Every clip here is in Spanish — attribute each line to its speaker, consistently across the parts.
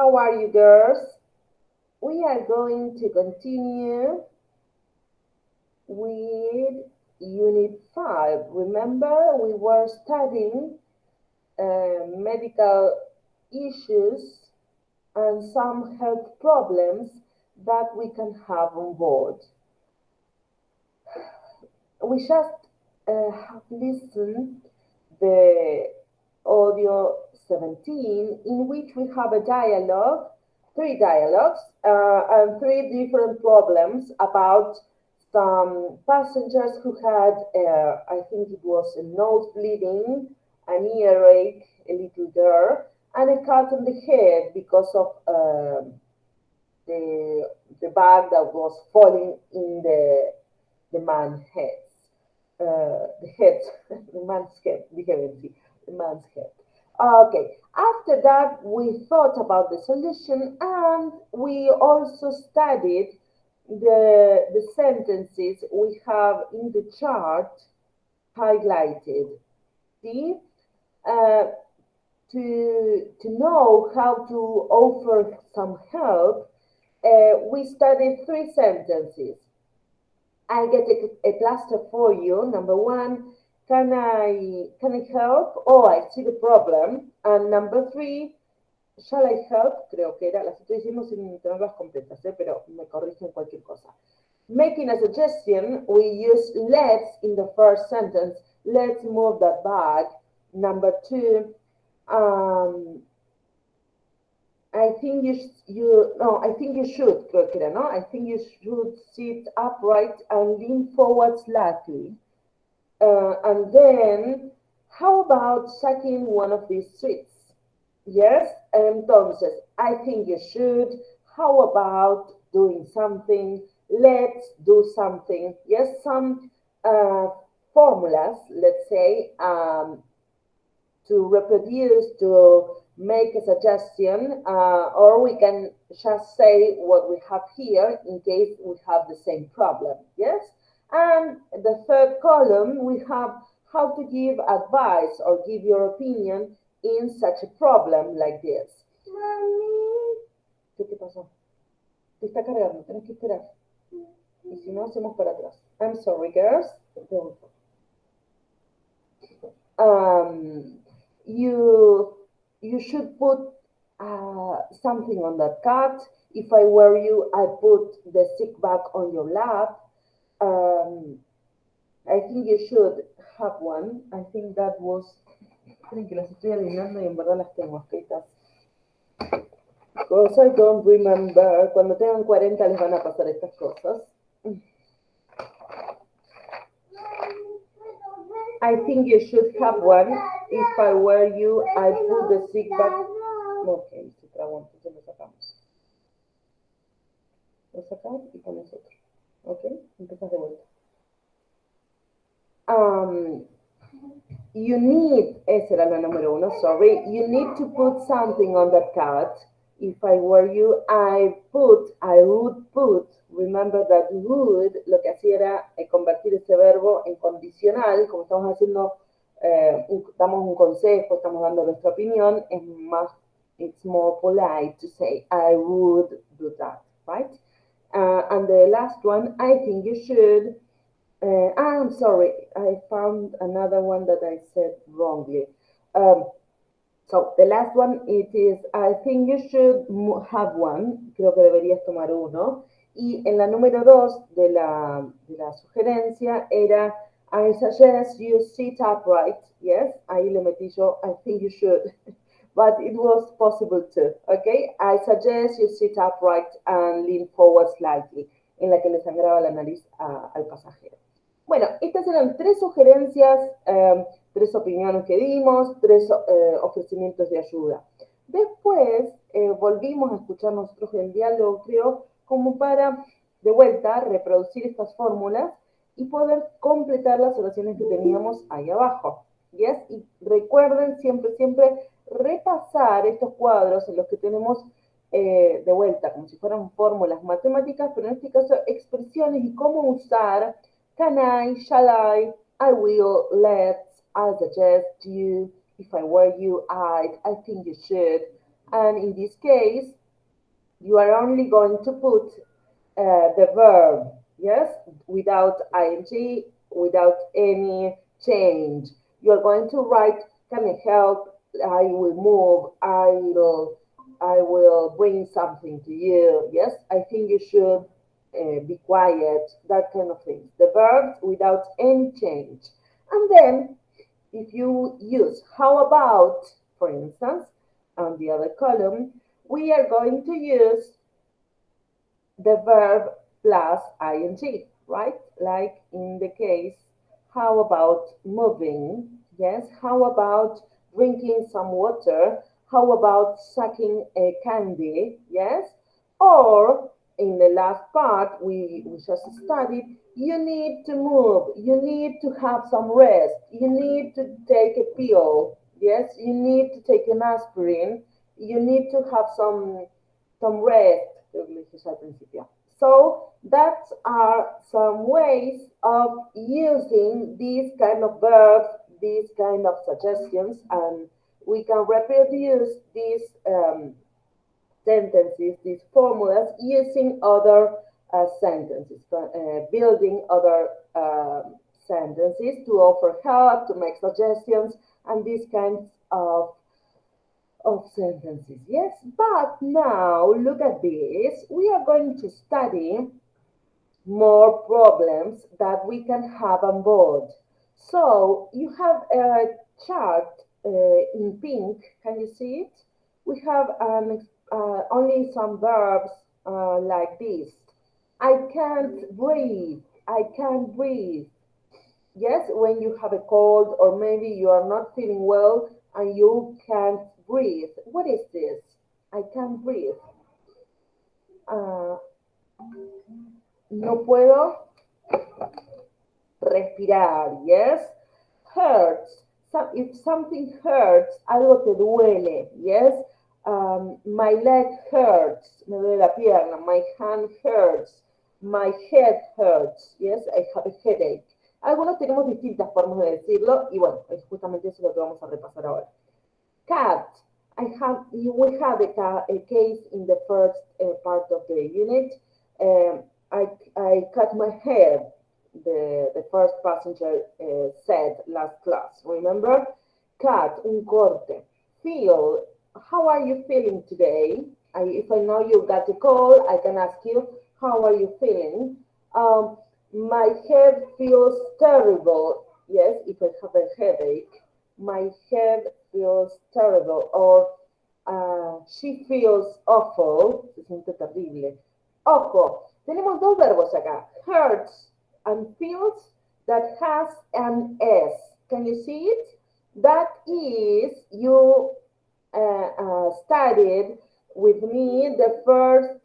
Speaker 1: How are you, girls? We are going to continue with Unit 5. Remember, we were studying medical issues and some health problems that we can have on board. We just have listened the audio 17, in which we have a dialogue, three dialogues, and three different problems about some passengers who had, I think it was a nose bleeding, an earache, a little girl, and a cut on the head because of the bag that was falling in the man's head. The head, the man's head, the man's head. Okay, after that, we thought about the solution and we also studied the sentences we have in the chart highlighted. See? To know how to offer some help, we studied three sentences. I get a plaster for you. Number one, can I help? Oh, I see the problem. And number three, shall I help? Creo que era, las estoy diciendo sin tenerlas completas, pero me corrigen cualquier cosa. Making a suggestion, we use let's in the first sentence. Let's move that bag. Number two, I think I think you should, creo que era, ¿no? I think you should sit upright and lean forward slightly. And then, how about sucking one of these sweets? Yes? Entonces, I think you should. How about doing something? Let's do something. Yes, some formulas, let's say, to reproduce, to make a suggestion, or we can just say what we have here in case we have the same problem, yes? And the third column, we have how to give advice or give your opinion in such a problem like this. Mami, ¿qué te pasó? Te está cargando, tenés que esperar. Y si no, hacemos para atrás. I'm sorry, girls. You should put something on that cut. If I were you, I'd put the sick bag on your lap. I think you should have one. I think that was... Esperen que las estoy adivinando y en verdad las tengo escritas. Because I don't remember. Cuando tengan 40 les van a pasar estas cosas. I think you should have one. If I were you, I'd put the sick bag. Ok, se trabó, entonces lo sacamos. Lo sacamos y pones otro. Ok, empiezas de vuelta. You need, esa era la número uno, sorry. You need to put something on that card. If I were you, I would put, remember that would, lo que hacía era convertir ese verbo en condicional, como estamos haciendo, damos un consejo, estamos dando nuestra opinión, it's more polite to say, I would do that, right? And the last one, I think you should, I'm sorry, I found another one that I said wrongly. So the last one, it is, I think you should have one. Creo que deberías tomar uno. Y en la número 2 de la sugerencia era, I suggest you sit upright. Yes, ahí le metí yo, I think you should. But it was possible too, okay? I suggest you sit upright and lean forward slightly. En la que le sangraba la nariz al pasajero. Bueno, estas eran tres sugerencias, tres opiniones que dimos, tres ofrecimientos de ayuda. Después volvimos a escuchar nosotros el diálogo, creo, como para, de vuelta, reproducir estas fórmulas y poder completar las oraciones que teníamos ahí abajo. ¿Yes? Y recuerden siempre, siempre repasar estos cuadros en los que tenemos de vuelta, como si fueran fórmulas matemáticas, pero en este caso expresiones y cómo usar can I, shall I will, let's, I suggest you, if I were you, I think you should, And in this case, you are only going to put the verb, yes, without ing, without any change. You are going to write, can I help? I will move. I will bring something to you. Yes, I think you should be quiet. That kind of things. The verbs without any change. And then, if you use how about, for instance, on the other column, we are going to use the verb plus ing, right? Like in the case, how about moving? Yes, how about drinking some water? How about sucking a candy? Yes, or in the last part we just studied, you need to move, you need to have some rest, you need to take a pill, yes, you need to take an aspirin, you need to have some rest, creo que lo dije ya al principio. So that are some ways of using these kind of verbs, these kind of suggestions, and we can reproduce these sentences, these formulas, using other sentences, building other sentences to offer help, to make suggestions, and these kinds of sentences. Yes, but now look at this. We are going to study more problems that we can have on board. So you have a chart in pink. Can you see it? We have only some verbs like this. I can't breathe. I can't breathe. Yes, when you have a cold or maybe you are not feeling well and you can't breathe. What is this? I can't breathe. Uh, no puedo respirar. Yes. Hurts. So if something hurts, algo te duele. Yes. My leg hurts. Me duele la pierna. My hand hurts. My head hurts. Yes, I have a headache. Algunos tenemos distintas formas de decirlo y bueno, es justamente eso lo que vamos a repasar ahora. Cat. We have a case in the first part of the unit. I cut my hair, the first passenger said last class. Remember? Cut, un corte. Feel, how are you feeling today? If I know you got a call, I can ask you, how are you feeling? My head feels terrible. Yes, if I have a headache, my head feels terrible. Or she feels awful. Se siente terrible. Ojo, tenemos dos verbos acá. Hurts and feels that has an S. Can you see it? That is, you studied with me the first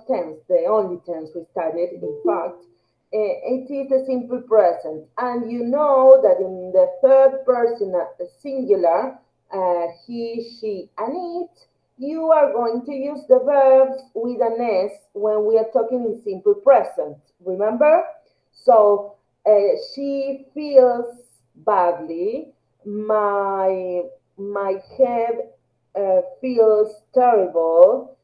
Speaker 1: tense, the only tense we studied, in fact. It is the simple present. And you know that in the third person singular, he, she, and it, you are going to use the verbs with an S when we are talking in simple present. Remember? So, she feels badly. My head feels terrible.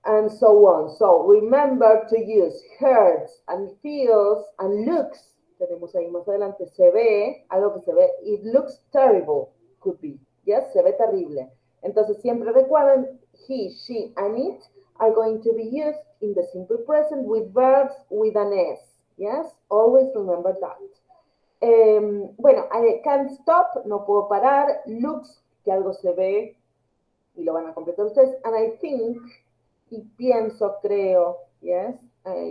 Speaker 1: And so on. So remember to use hurts and feels and looks. Tenemos ahí más adelante, se ve, algo que se ve. It looks terrible, could be. Yes, se ve terrible. Entonces siempre recuerden, he, she, and it are going to be used in the simple present with verbs with an S. Yes, always remember that. Bueno, I can't stop, no puedo parar. Looks, que algo se ve y lo van a completar ustedes. And I think, y pienso, creo, yes,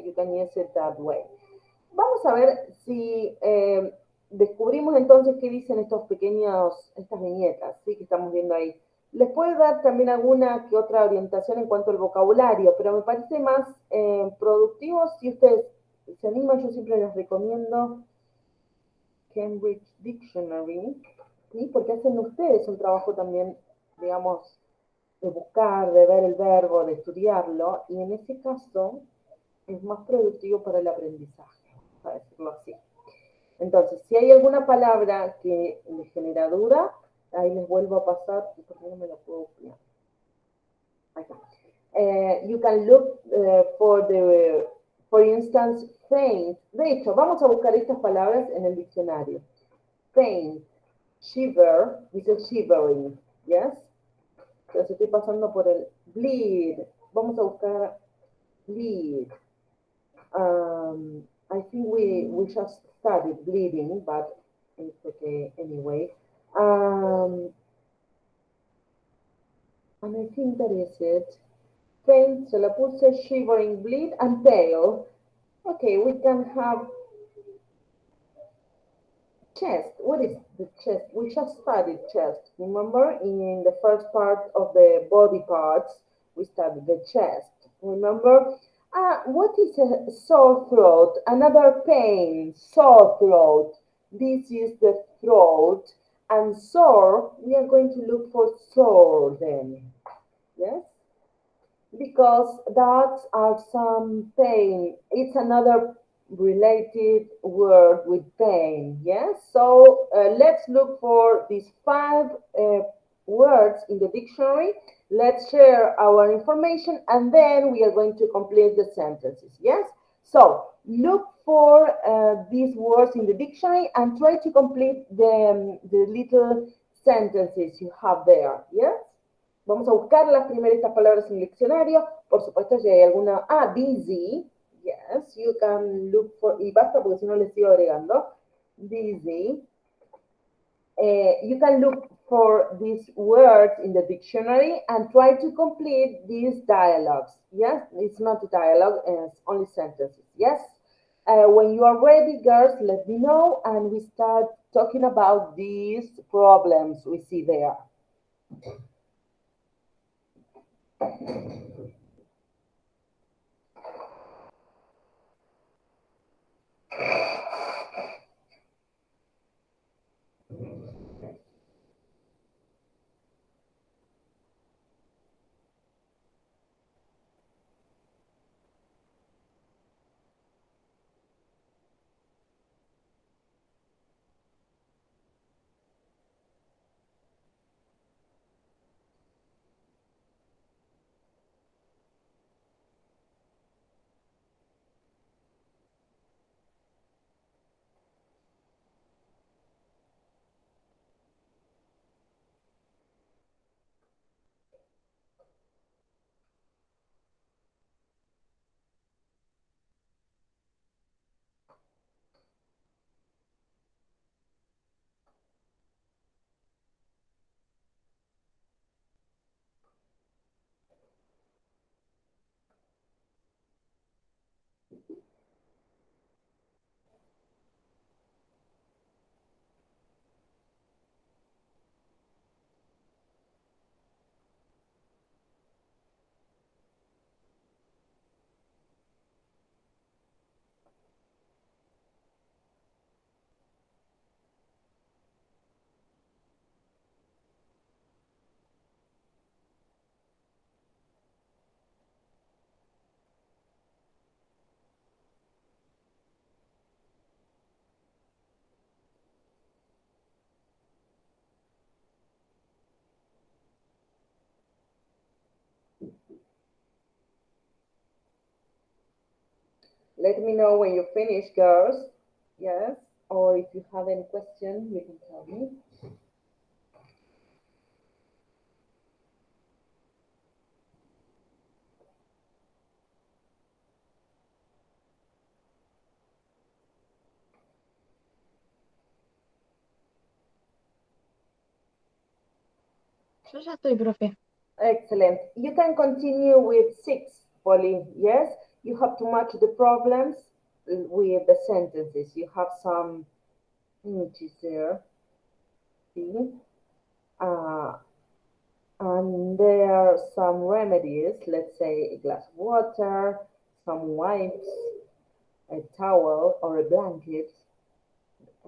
Speaker 1: you can use it that way. Vamos a ver si descubrimos entonces qué dicen estas viñetas, ¿sí? Que estamos viendo ahí. Les puedo dar también alguna que otra orientación en cuanto al vocabulario, pero me parece más productivo si ustedes se animan. Yo siempre les recomiendo Cambridge Dictionary, ¿sí? Porque hacen ustedes un trabajo también, digamos, de buscar, de ver el verbo, de estudiarlo, y en ese caso es más productivo para el aprendizaje, para decirlo así. Entonces, si hay alguna palabra que les genera duda, Ahí les vuelvo a pasar, porque no me lo puedo copiar. Acá. You can look for instance, faint. De hecho, vamos a buscar estas palabras en el diccionario. Faint, shiver, dice shivering, yes? Entonces estoy pasando por el bleed. Vamos a buscar bleed. I think we just started bleeding, but it's okay anyway. And I think that is it. Faint, se la puse, shivering, bleed, and pale. Okay, we can have chest. What is the chest? We just studied chest. Remember, in the first part of the body parts, we studied the chest. Remember? What is a sore throat? Another pain, sore throat. This is the throat. And sore, we are going to look for sore then. Yes? Because dots are some pain. It's another related word with pain. Yes. So let's look for these five words in the dictionary. Let's share our information and then we are going to complete the sentences. Yes. So look for these words in the dictionary and try to complete the little sentences you have there. Yes. Vamos a buscar las primeritas palabras en el diccionario. Por supuesto, si hay alguna. Busy. Yes, you can look for. Y basta porque si no les sigo agregando. Busy. You can look for these words in the dictionary and try to complete these dialogues. Yes, it's not a dialogue, it's only sentences. Yes. When you are ready, girls, let me know and we start talking about these problems we see there. Let me know when you finish, girls. Yes. Or if you have any question, you can tell me.
Speaker 2: Yo ya estoy, profe.
Speaker 1: Excellent. You can continue with 6, Polly. Yes. You have to match the problems with the sentences. You have some images there. See? Uh, and there are some remedies. Let's say a glass of water, some wipes, a towel or a blanket.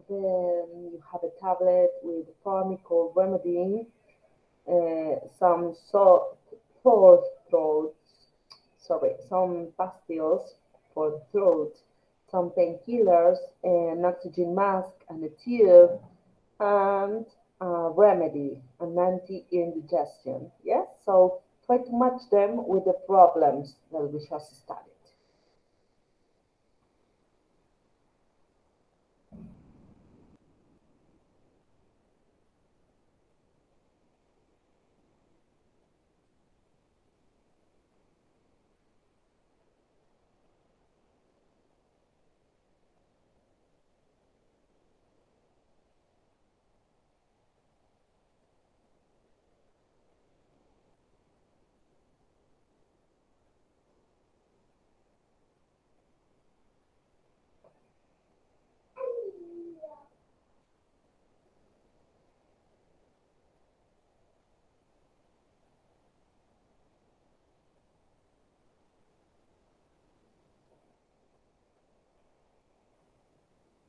Speaker 1: Then you have a tablet with pharmaceutical remedying, some sore throats, sorry, some pastilles for the throat, some painkillers, an oxygen mask and a tube, and remedy, an anti-indigestion. Yes, so try to match them with the problems that we just studied.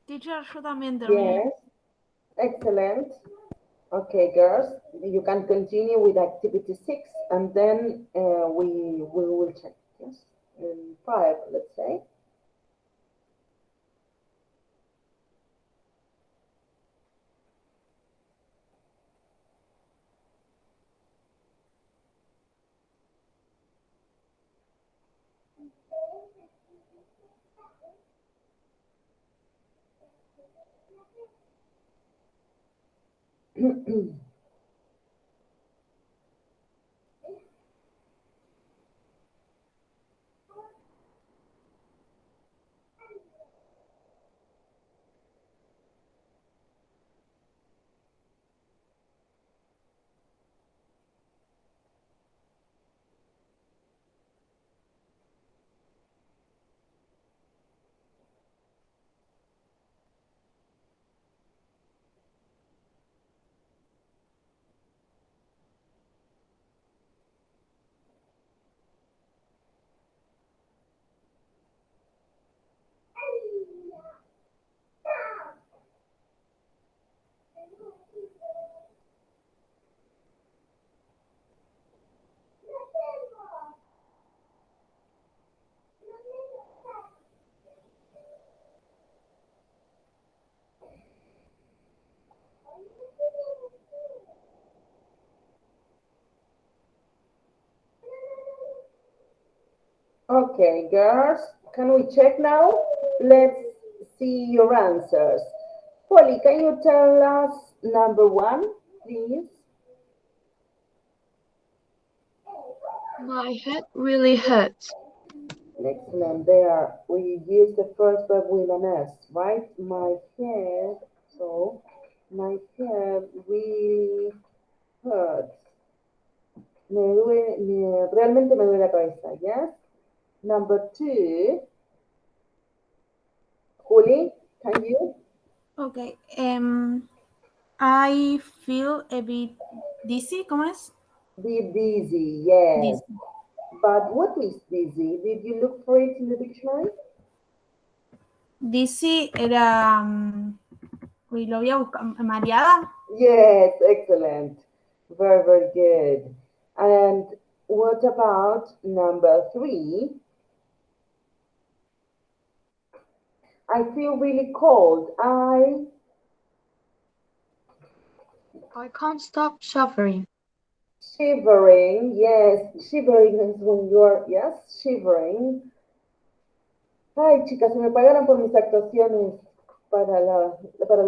Speaker 2: Teacher, yo también terminé.
Speaker 1: Yes, excellent. Okay, girls, you can continue with activity 6, and then we will check. Yes, in 5, let's say. Okay, girls, can we check now? Let's see your answers. Polly, can you tell us number 1, please?
Speaker 2: My head really hurts.
Speaker 1: Excellent. There, we use the first verb with an S, right? My head, so my head really hurts. Realmente me duele la cabeza, yes? Number 2, Juli, can you?
Speaker 3: Okay. I feel a bit dizzy. ¿Cómo es?
Speaker 1: Be dizzy, yes.
Speaker 3: Dizzy.
Speaker 1: But what is dizzy? Did you look for it in the dictionary?
Speaker 3: Dizzy era. Uy, lo voy a buscar. Mareada.
Speaker 1: Yes, excellent. Very, very good. And what about number 3? I feel really cold.
Speaker 2: I can't stop suffering.
Speaker 1: Shivering. Yes, shivering is when you're, yes, shivering. Ay, chicas, se me pagaron por mis actuaciones para la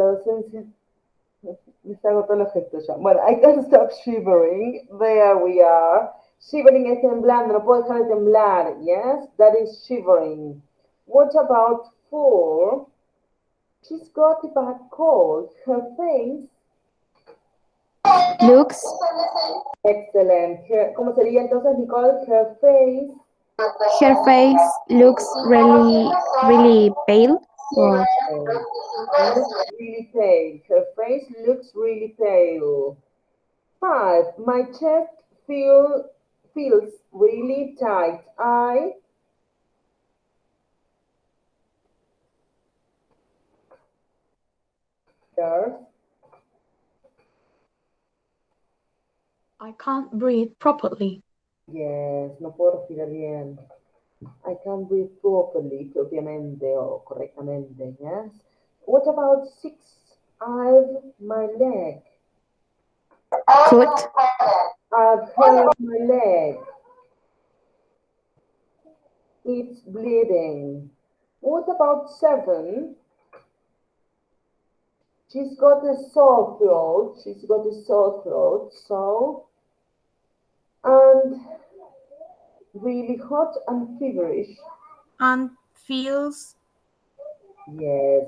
Speaker 1: docencia. Me hago todos los gestos ya. Bueno, I can't stop shivering. There we are. Shivering es temblando, no puedo dejar de temblar. Yes, that is shivering. What about 4? She's got a bad cold. Her face.
Speaker 4: Looks
Speaker 1: Excellent. ¿Cómo sería entonces, Nicole? Her face.
Speaker 4: her face looks really pale. Or
Speaker 1: Looks really pale. Her face looks really pale. 5. My chest feels really tight. Yes,
Speaker 2: I can't breathe properly.
Speaker 1: yes, no puedo respirar bien. I can't breathe propiamente o correctamente. Yes. What about 6? My leg.
Speaker 4: foot.
Speaker 1: I've hurt my leg. It's bleeding. What about 7? She's got a sore throat. She's got a sore throat. So, and really hot and feverish.
Speaker 3: And feels
Speaker 1: Yes,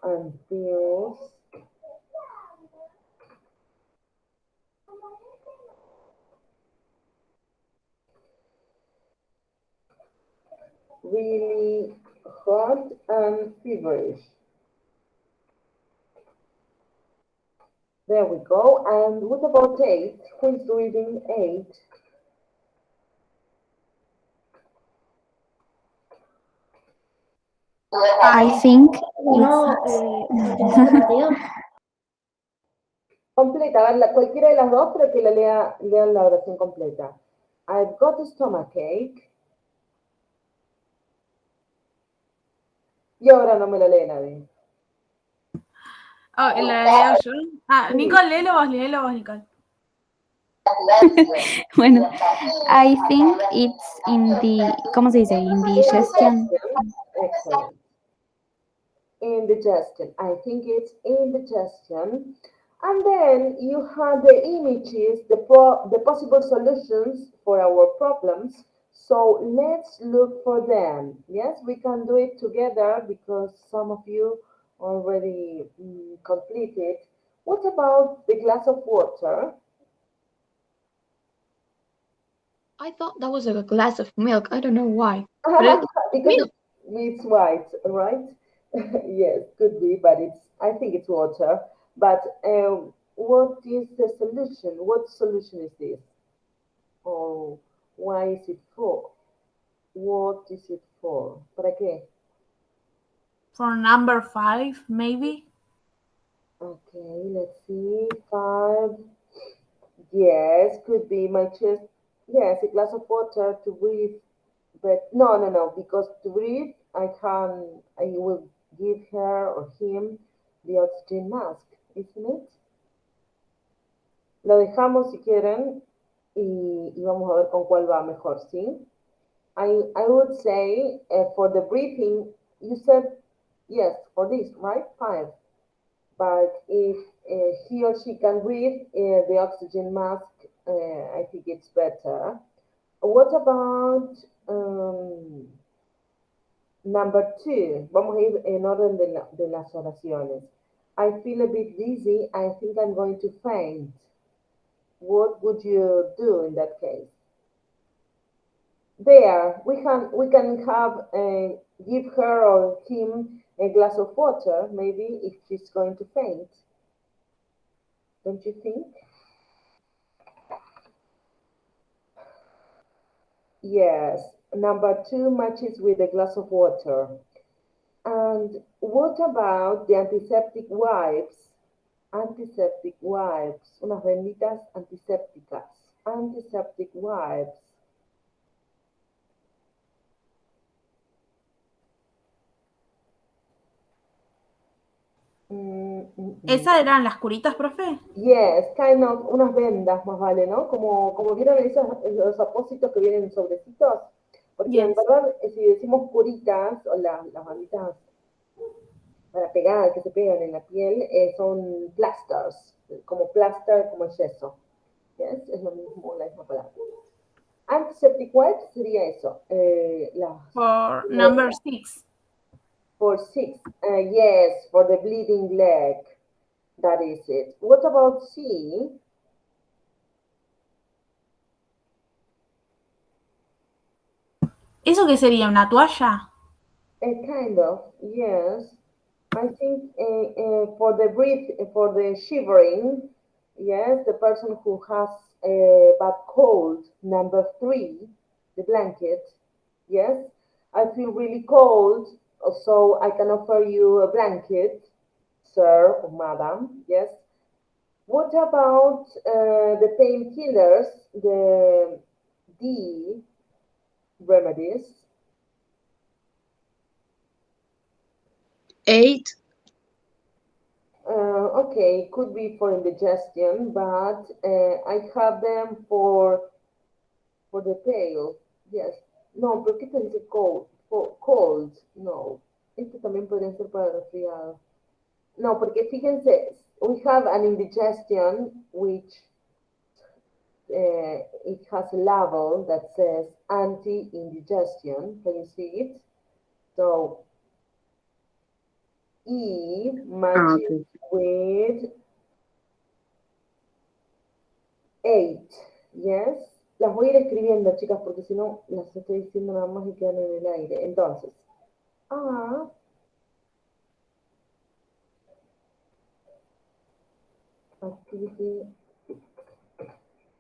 Speaker 1: and feels really hot and feverish. There we go. And what about 8? Who is reading 8?
Speaker 4: I think
Speaker 5: No, contesta Mateo.
Speaker 1: Completa, a ver, cualquiera de las dos, pero que la lean la oración completa. I've got a stomachache. Y ahora no me lo lee nadie.
Speaker 3: Oh, ¿la leo yo? Ah,
Speaker 1: Sí.
Speaker 3: Nicole, léelo vos, Nicole.
Speaker 4: bueno, I think it's in the, ¿cómo se dice? Indigestion.
Speaker 1: Excellent. Indigestion. I think it's indigestion. And then you have the images, the possible solutions for our problems. So let's look for them. Yes, we can do it together because some of you already completed. What about the glass of water?
Speaker 2: I thought that was a glass of milk. I don't know why. But it,
Speaker 1: Because
Speaker 2: milk.
Speaker 1: it's white, right? Yes, could be, but I think it's water. But what is the solution? What solution is this? Or why is it for? What is it for? ¿Para qué?
Speaker 3: For number 5, maybe.
Speaker 1: Okay, let's see. 5. Yes, could be my chest. Yes, a glass of water to breathe. But no, because to breathe, I will give her or him the oxygen mask, isn't it? Lo dejamos si quieren y vamos a ver con cuál va mejor, ¿sí? I would say for the breathing, you said yes for this, right? 5. But if he or she can breathe, the oxygen mask, I think it's better. What about number 2? Vamos a ir en orden de las oraciones. I feel a bit dizzy. I think I'm going to faint. What would you do in that case? There, we can have give her or him a glass of water, maybe if she's going to faint. Don't you think? Yes, number 2 matches with a glass of water. And what about the antiseptic wipes? Antiseptic wipes, unas benditas antisépticas. Antiseptic wipes.
Speaker 3: ¿Esas eran las curitas, profe?
Speaker 1: Yes, kind of, unas vendas más vale, ¿no? Como vieron los apósitos que vienen en sobrecitos. Porque en
Speaker 3: Yes.
Speaker 1: verdad, si decimos curitas o las banditas para pegar, que se pegan en la piel, son plasters, como plaster, como el yeso. Yes, es lo mismo, la misma palabra. Antiseptic wipes sería eso.
Speaker 3: For number 6.
Speaker 1: For 6, yes, for the bleeding leg. That is it. What about C?
Speaker 3: ¿Eso qué sería? ¿Una toalla?
Speaker 1: Kind of, yes. I think for the shivering, yes, the person who has a bad cold, number 3, the blanket, yes. I feel really cold, so I can offer you a blanket, sir or madam, yes. What about the painkillers, the D remedies?
Speaker 5: 8.
Speaker 1: Okay, could be for indigestion, but I have them for the tail. Yes. No, ¿por qué te dice cold? Cold. No. Este también podría ser para resfriado. No, porque fíjense, we have an indigestion which it has a label that says anti-indigestion. Can you see it? So E matches with 8. Yes. Las voy a ir escribiendo, chicas, porque si no las estoy diciendo nada más y quedan en el aire. Entonces, A activity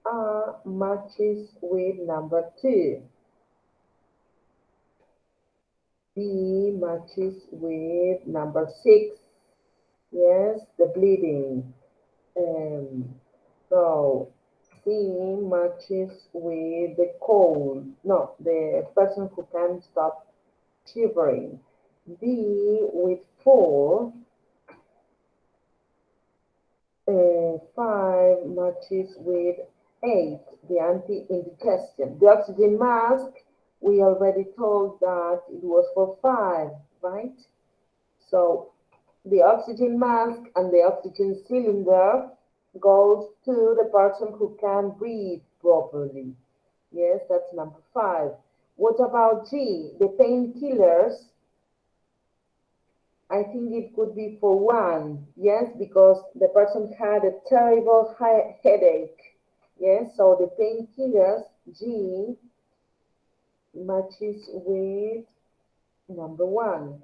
Speaker 1: A matches with number 2. B matches with number 6. Yes, the bleeding. So C matches with the cold. No, the person who can't stop shivering. D with 4. 5 matches with 8, the anti-indigestion. The oxygen mask, we already told that it was for 5, right? So the oxygen mask and the oxygen cylinder goes to the person who can breathe properly. Yes, that's number 5. What about G? The painkillers, I think it could be for 1, yes, because the person had a terrible headache. Yes, so the painkillers, G, matches with number 1.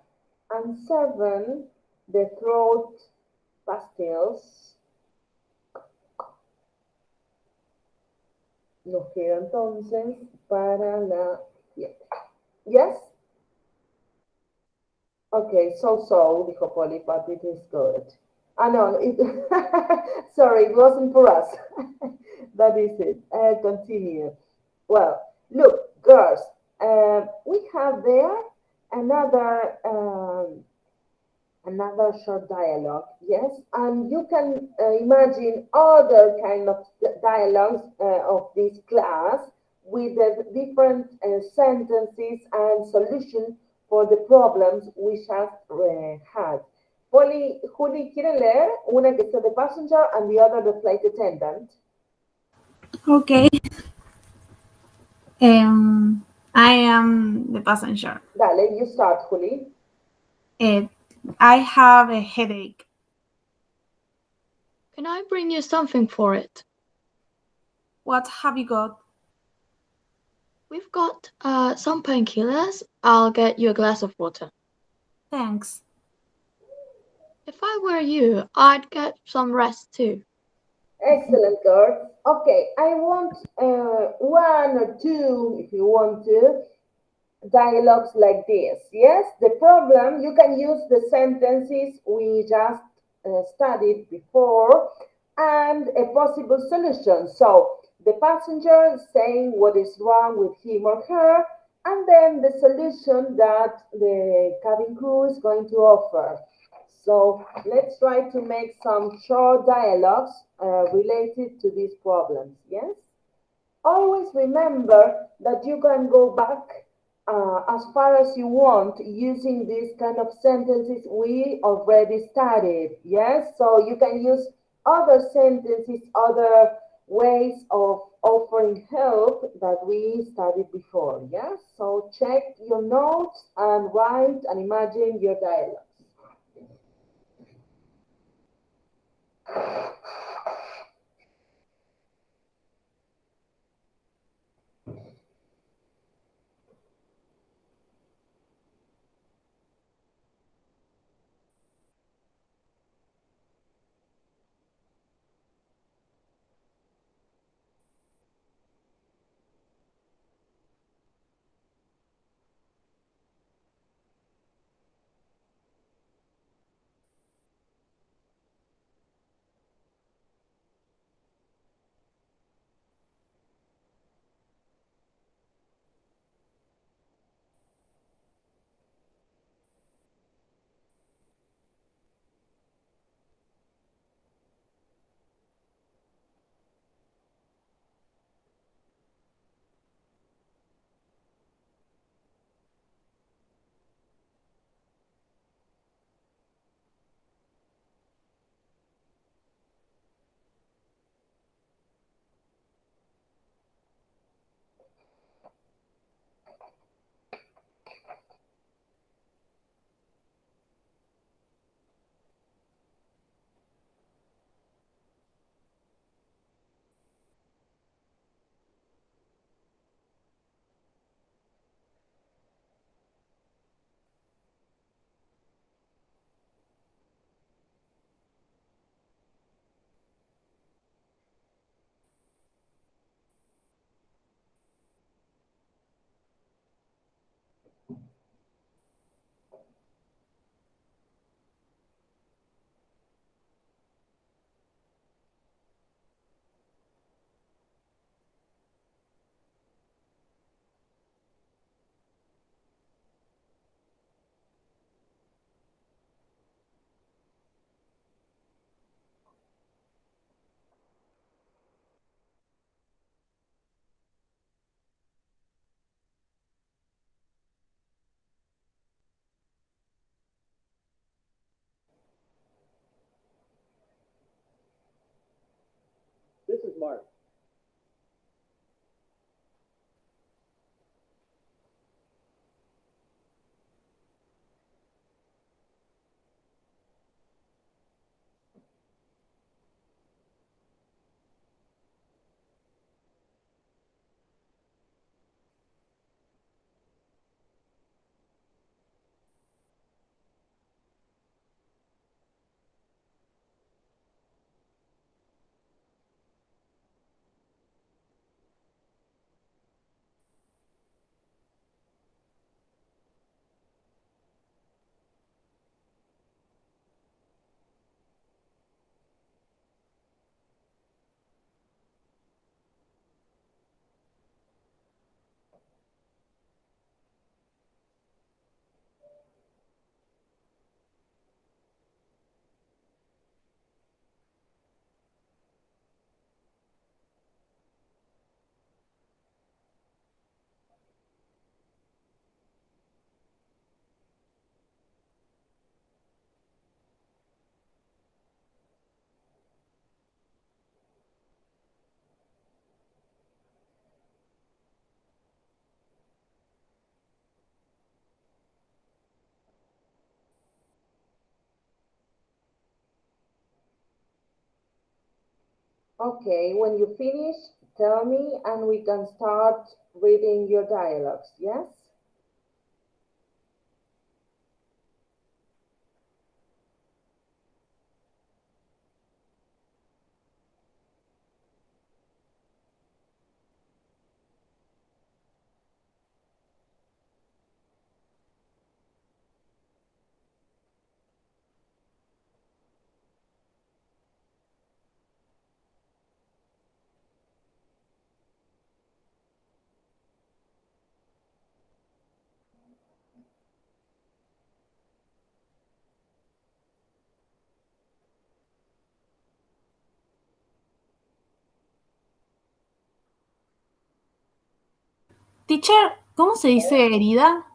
Speaker 1: And 7, the throat pastilles. Nos queda entonces para la 7. Yes? Okay, so, dijo Polly, but it is good. Ah, no, sorry, it wasn't for us. That is it. Continue. Well, look, girls, we have there another another short dialogue, yes, and you can imagine other kind of dialogues of this class with the different sentences and solution for the problems we just had. Polly, Juli, ¿quieren leer? Una que sea the passenger and the other the flight attendant.
Speaker 3: Okay. I am the passenger.
Speaker 1: Dale, you start, Juli.
Speaker 3: I have a headache.
Speaker 2: Can I bring you something for it?
Speaker 3: What have you got?
Speaker 2: We've got some painkillers. I'll get you a glass of water.
Speaker 3: Thanks.
Speaker 2: If I were you, I'd get some rest too.
Speaker 1: Excellent, girl. Okay, I want 1 or 2, if you want to, dialogues like this. Yes, the problem, you can use the sentences we just studied before and a possible solution. So the passenger saying what is wrong with him or her, and then the solution that the cabin crew is going to offer. So let's try to make some short dialogues related to these problems. Yes? Always remember that you can go back as far as you want using these kind of sentences we already studied. Yes, so you can use other sentences, other ways of offering help that we studied before. Yes, so check your notes and write and imagine your dialogues. Okay, when you finish, tell me and we can start reading your dialogues, yes?
Speaker 3: Teacher, ¿cómo se dice herida?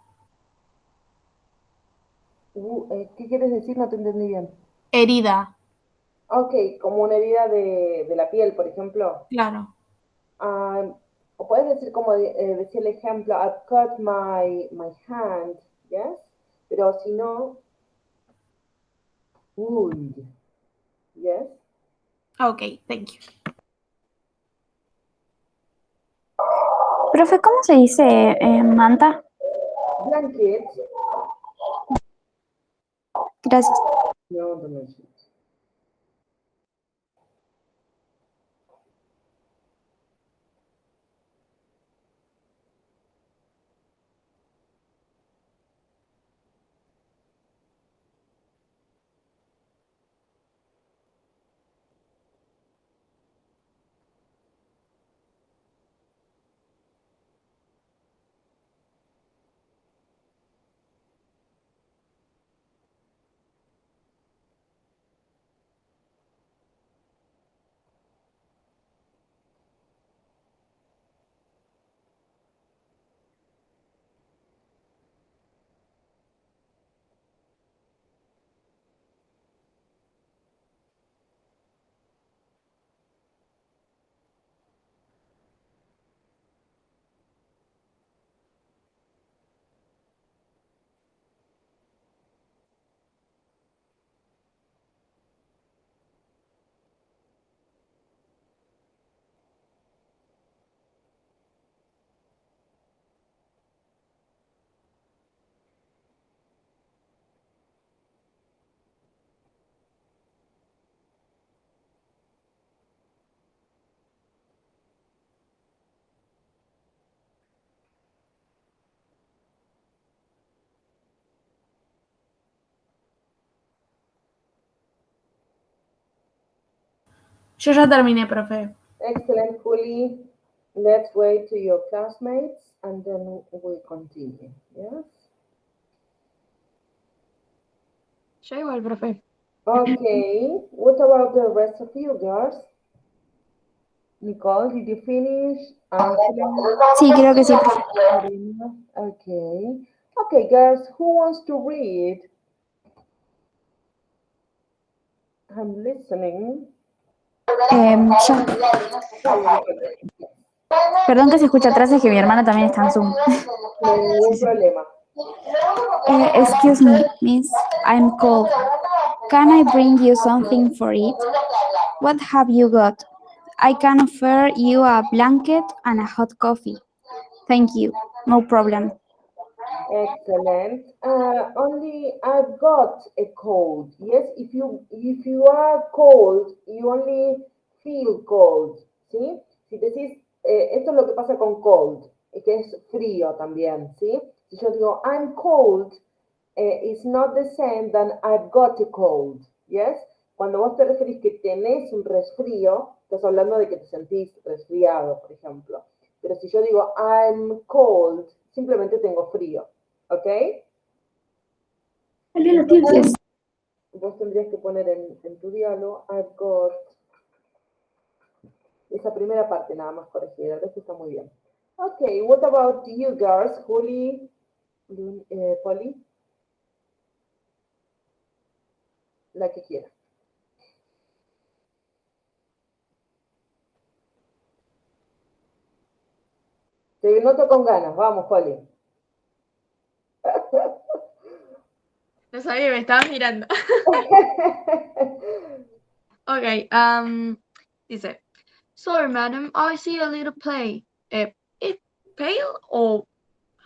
Speaker 1: ¿Qué quieres decir? No te entendí bien.
Speaker 3: Herida,
Speaker 1: Ok, como una herida de la piel, por ejemplo.
Speaker 3: claro.
Speaker 1: Ah, o puedes decir como decir el ejemplo, I've cut my hand, yes? Pero si no, wound, yes?
Speaker 3: Ok, thank you.
Speaker 4: Profe, ¿cómo se dice manta?
Speaker 1: Blanket,
Speaker 4: Gracias.
Speaker 1: no, no, no.
Speaker 3: Yo ya terminé, profe.
Speaker 1: Excellent, Juli. Let's wait to your classmates and then we continue, yes?
Speaker 2: Yo igual, profe.
Speaker 1: Okay, what about the rest of you girls? Nicole, did you finish? Angela,
Speaker 4: Sí, creo que sí, profe.
Speaker 1: Marina? Okay. Okay, girls, who wants to read? I'm listening.
Speaker 4: Ya. Perdón que se escucha atrás, es que mi hermana también está en Zoom.
Speaker 1: No hay ningún problema.
Speaker 4: Excuse me, miss, I'm cold. Can I bring you something for it? What have you got? I can offer you a blanket and a hot coffee. Thank you, no problem.
Speaker 1: Excellent. Only I've got a cold. Yes, if you are cold, you only feel cold. ¿Sí? Si decís, esto es lo que pasa con cold, que es frío también, ¿sí? Si yo digo I'm cold, it's not the same than I've got a cold. Yes. Cuando vos te referís que tenés un resfrío, estás hablando de que te sentís resfriado, por ejemplo. Pero si yo digo I'm cold, simplemente tengo frío. ¿Ok?
Speaker 4: Yes.
Speaker 1: Vos tendrías que poner en tu diálogo I've got esa primera parte nada más corregida. El resto está muy bien. Ok, what about you girls? Juli, Polly, la que quiera. Te noto con ganas. Vamos, Polly.
Speaker 2: No sabía, me estabas mirando. Okay, dice, sorry, madam, I see a little play. It pale, or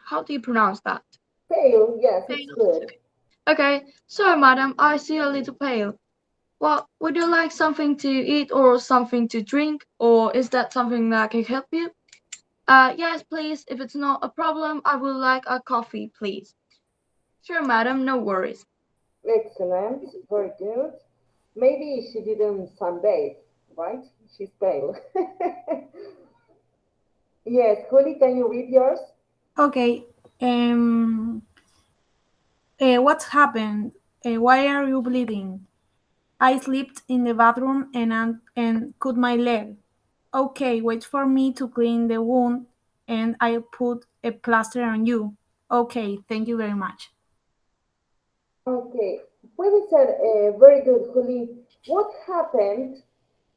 Speaker 2: how do you pronounce that?
Speaker 1: Pale, yes, it's
Speaker 2: Pale.
Speaker 1: good.
Speaker 2: Okay, sorry, madam, I see a little pale. Well, would you like something to eat or something to drink, or is that something that can help you? Yes, please. If it's not a problem, I would like a coffee, please. Sure, madam, no worries.
Speaker 1: Excellent, very good. Maybe she didn't sunbathe, right? She's pale. Yes, Juli, can you read yours?
Speaker 3: Okay. What happened? Why are you bleeding? I slipped in the bathroom and cut my leg. Okay, wait for me to clean the wound and I'll put a plaster on you. Okay, thank you very much.
Speaker 1: Okay, puede ser, very good, Juli. What happened?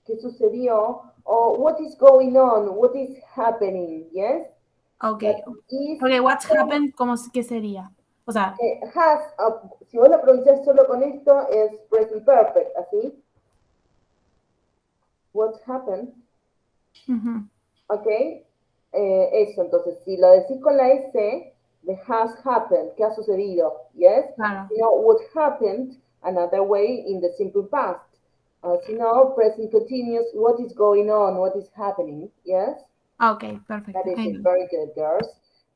Speaker 1: ¿Qué sucedió? Or what is going on? What is happening? Yes? That
Speaker 3: Okay.
Speaker 1: is
Speaker 3: Okay, what happened? ¿Cómo qué sería? O sea,
Speaker 1: has, si vos lo pronunciás solo con esto, es present perfect, ¿así? What happened?
Speaker 3: ujú,
Speaker 1: ¿Ok? Eso, entonces, si lo decís con la S, the has happened, ¿qué ha sucedido? ¿Yes?
Speaker 3: claro.
Speaker 1: Si no, what happened, another way in the simple past. Si no, present continuous, what is going on, what is happening, yes?
Speaker 3: Okay, perfect.
Speaker 1: That is
Speaker 3: I
Speaker 1: it,
Speaker 3: know.
Speaker 1: very good, girls.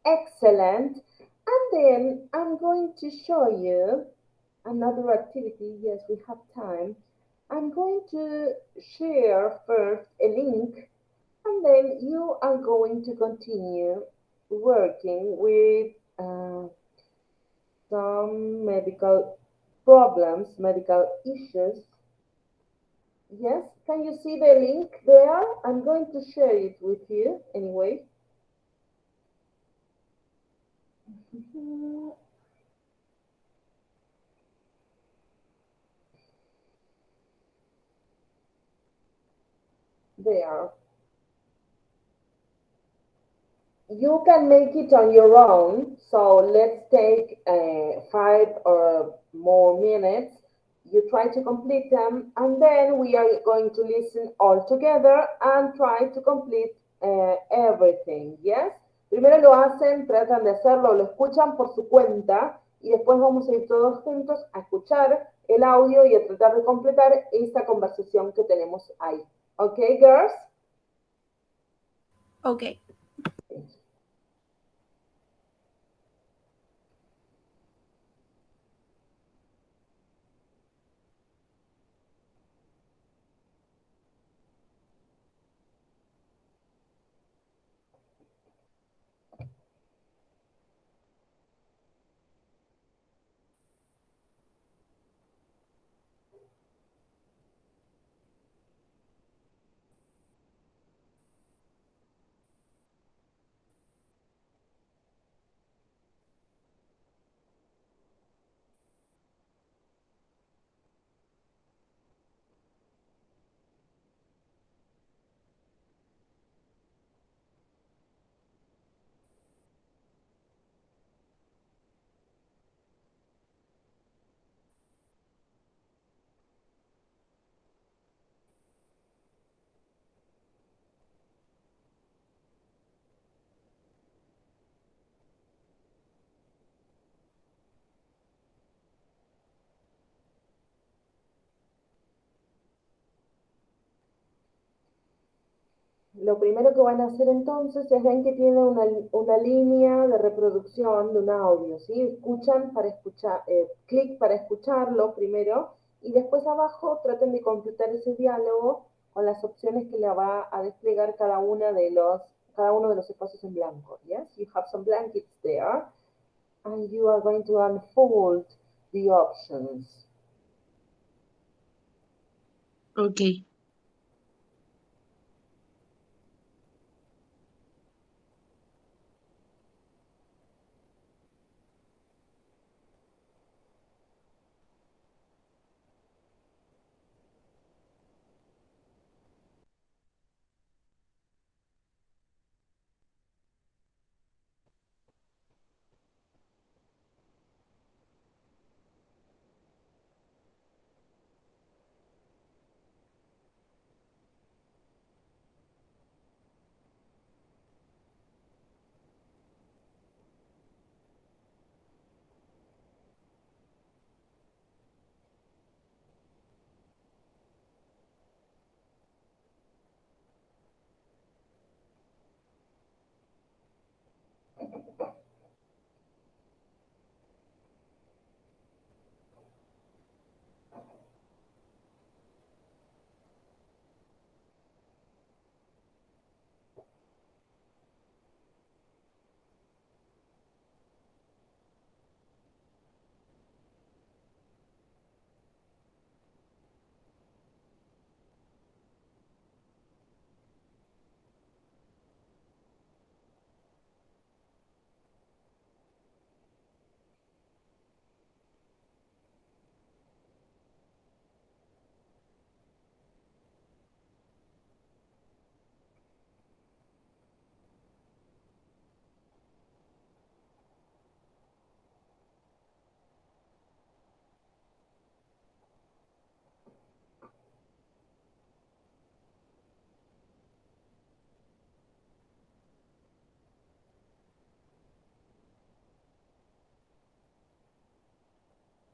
Speaker 1: Excellent. And then I'm going to show you another activity. Yes, we have time. I'm going to share first a link, and then you are going to continue working with some medical problems, medical issues. Yes, can you see the link there? I'm going to share it with you anyway. There. You can make it on your own. So let's take 5 or more minutes. You try to complete them, and then we are going to listen all together and try to complete everything. Yes? Primero lo hacen, tratan de hacerlo, lo escuchan por su cuenta y después vamos a ir todos juntos a escuchar el audio y a tratar de completar esta conversación que tenemos ahí. ¿Ok, girls?
Speaker 3: Okay.
Speaker 1: Lo primero que van a hacer entonces es ven que tiene una línea de reproducción de un audio, ¿sí? Escuchan para escuchar, clic para escucharlo primero y después abajo traten de completar ese diálogo con las opciones que le va a desplegar cada uno de los espacios en blanco. Yes, you have some blankets there and you are going to unfold the options.
Speaker 2: Okay.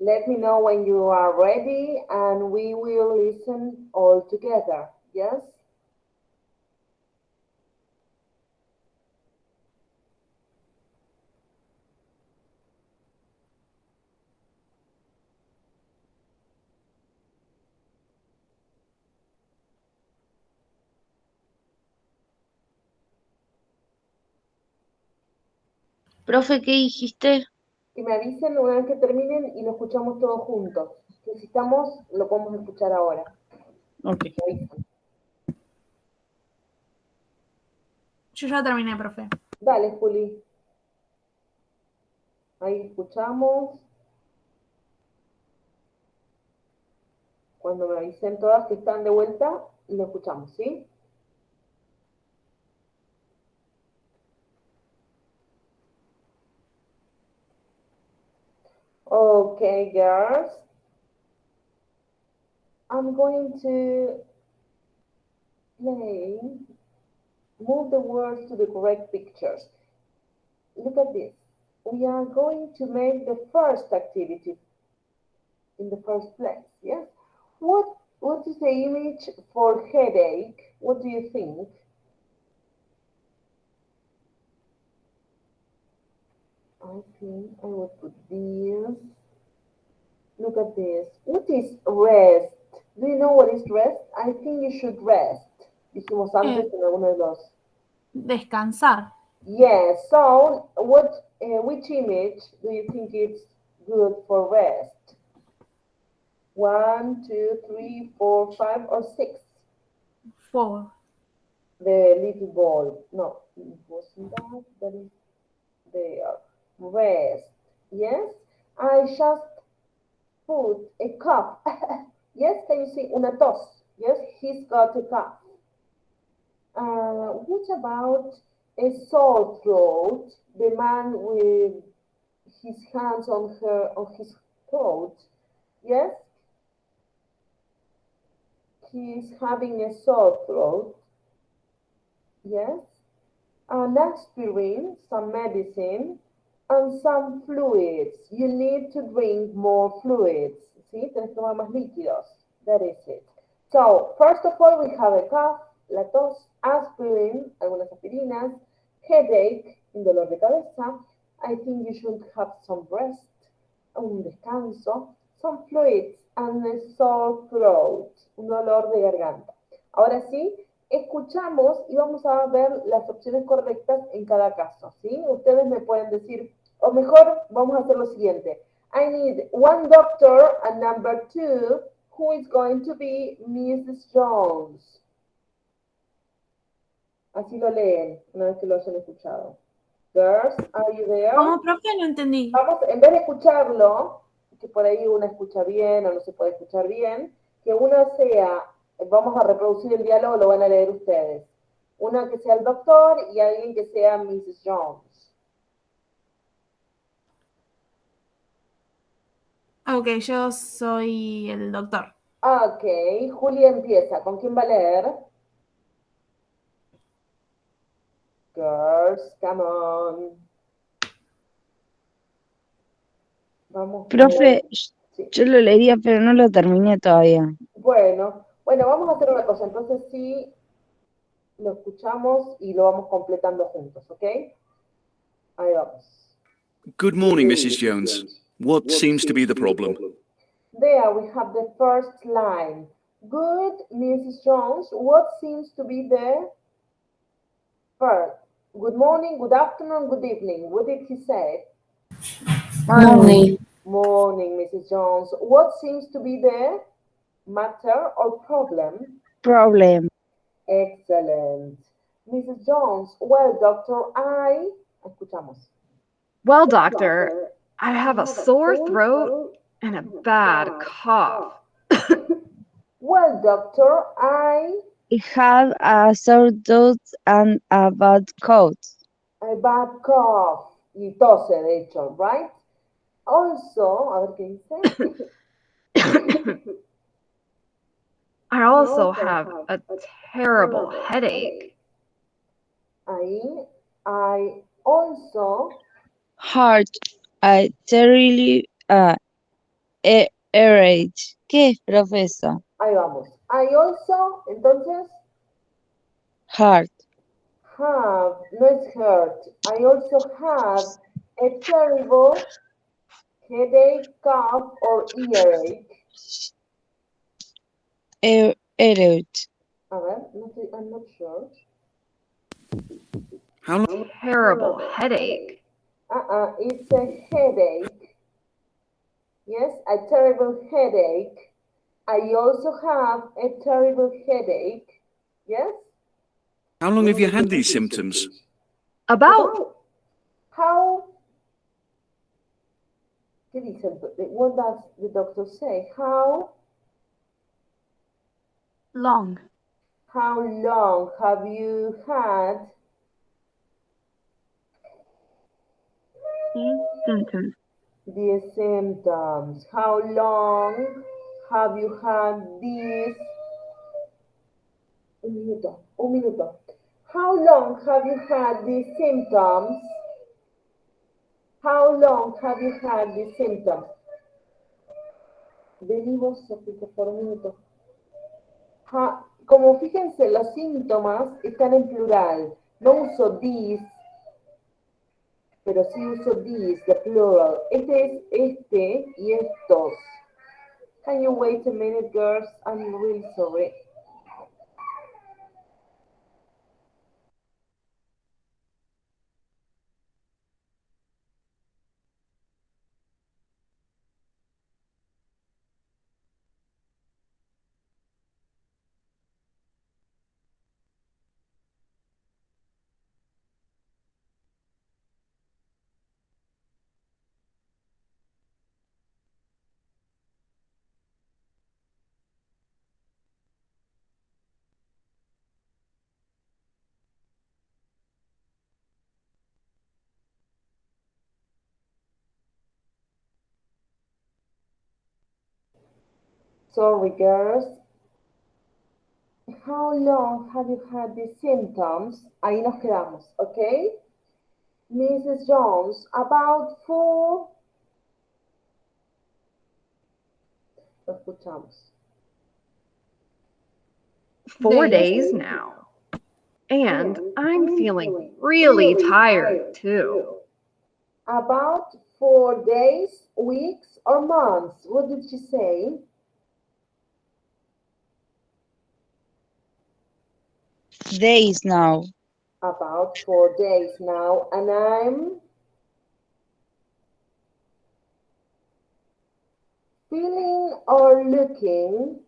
Speaker 1: Let me know when you are ready and we will listen all together. Yes?
Speaker 2: Profe, ¿qué dijiste?
Speaker 1: Que me avisen una vez que terminen y lo escuchamos todos juntos. Que si estamos, lo podemos escuchar ahora.
Speaker 2: Okay.
Speaker 1: Me avisan.
Speaker 3: Yo ya terminé, profe.
Speaker 1: Dale, Juli. Ahí escuchamos. Cuando me avisen todas que están de vuelta, lo escuchamos, ¿sí? Okay, girls. I'm going to play, move the words to the correct pictures. Look at this. We are going to make the first activity in the first place, yes? What is the image for headache? What do you think? I think I would put this. Look at this. What is rest? Do you know what is rest? I think you should rest. Dijimos antes en alguno de los.
Speaker 3: Descansar.
Speaker 1: Yes. So, which image do you think is good for rest? 1, 2, 3, 4, 5, or 6?
Speaker 3: 4.
Speaker 1: The little ball. No, it wasn't that. That is there. Rest. Yes. I just put a cough. Yes, can you see? Una tos. Yes, he's got a cough. What about a sore throat? The man with his hands on his throat. Yes, he's having a sore throat. Yes, an aspirin, some medicine, and some fluids. You need to drink more fluids. ¿Sí? Tienes que tomar más líquidos. That is it. So, first of all, we have a cough. la tos, aspirin, algunas aspirinas, headache, un dolor de cabeza. I think you should have some rest, un descanso, some fluids and a sore throat, un dolor de garganta. Ahora sí, escuchamos y vamos a ver las opciones correctas en cada caso, ¿sí? Ustedes me pueden decir, o mejor, vamos a hacer lo siguiente. I need one doctor and number two, who is going to be Mrs. Jones. Así lo leen una vez que lo hayan escuchado. Girls, are you there?
Speaker 3: ¿Cómo, profe? No entendí.
Speaker 1: Vamos, en vez de escucharlo, que por ahí una escucha bien o no se puede escuchar bien, que una sea, vamos a reproducir el diálogo, lo van a leer ustedes. Una que sea el doctor y alguien que sea Mrs. Jones.
Speaker 3: Ok, yo soy el doctor.
Speaker 1: Ok, Julia empieza. ¿Con quién va a leer? Girls, come on. Vamos.
Speaker 6: Profe,
Speaker 1: Sí.
Speaker 6: yo lo leería, pero no lo terminé todavía.
Speaker 1: Bueno, vamos a hacer una cosa. Entonces sí, lo escuchamos y lo vamos completando juntos, ¿ok? Ahí vamos.
Speaker 7: Good morning, Mrs. Jones. What seems to be the problem?
Speaker 1: There we have the first line. Good, Mrs. Jones. What seems to be the first? Good morning, good afternoon, good evening. What did he say?
Speaker 6: Morning.
Speaker 1: Morning, Mrs. Jones. What seems to be the matter or problem?
Speaker 6: Problem.
Speaker 1: Excellent. Mrs. Jones, well, doctor, escuchamos.
Speaker 8: Well, doctor, I have a sore throat and a bad cough.
Speaker 1: Well, doctor, I
Speaker 6: have a sore throat and a bad cold.
Speaker 1: a bad cough. Y tose, de hecho, right? Also, a ver qué dice.
Speaker 8: I also have a terrible headache.
Speaker 1: Ahí, I also
Speaker 6: Heart, a terribly irate. ¿Qué es, profesor?
Speaker 1: ahí vamos. I also, entonces,
Speaker 6: Heart.
Speaker 1: have, no es hurt. I also have a terrible headache, cough, or earache.
Speaker 6: Irate.
Speaker 1: A ver, no estoy, I'm not sure.
Speaker 7: How long?
Speaker 8: Terrible headache.
Speaker 1: It's a headache. Yes, a terrible headache. I also have a terrible headache. Yes?
Speaker 7: How long have you had these symptoms?
Speaker 8: About
Speaker 1: How? ¿Qué dice? What does the doctor say? How
Speaker 8: long?
Speaker 1: long have you had
Speaker 8: These symptoms.
Speaker 1: the symptoms? How long have you had these? Un minuto. How long have you had these symptoms? How long have you had these symptoms? Venimos, por un minuto. Como fíjense, los síntomas están en plural. No uso these, pero sí uso these, the plural. Este es este y estos. Can you wait a minute, girls? I'm really sorry. Sorry, girls. How long have you had these symptoms? Ahí nos quedamos, ¿ok? Mrs. Jones, about 4. Lo escuchamos.
Speaker 8: 4 days now. And I'm feeling really tired too.
Speaker 1: About 4 days, weeks, or months? What did she say?
Speaker 6: Days now.
Speaker 1: About 4 days now, and I'm feeling or looking,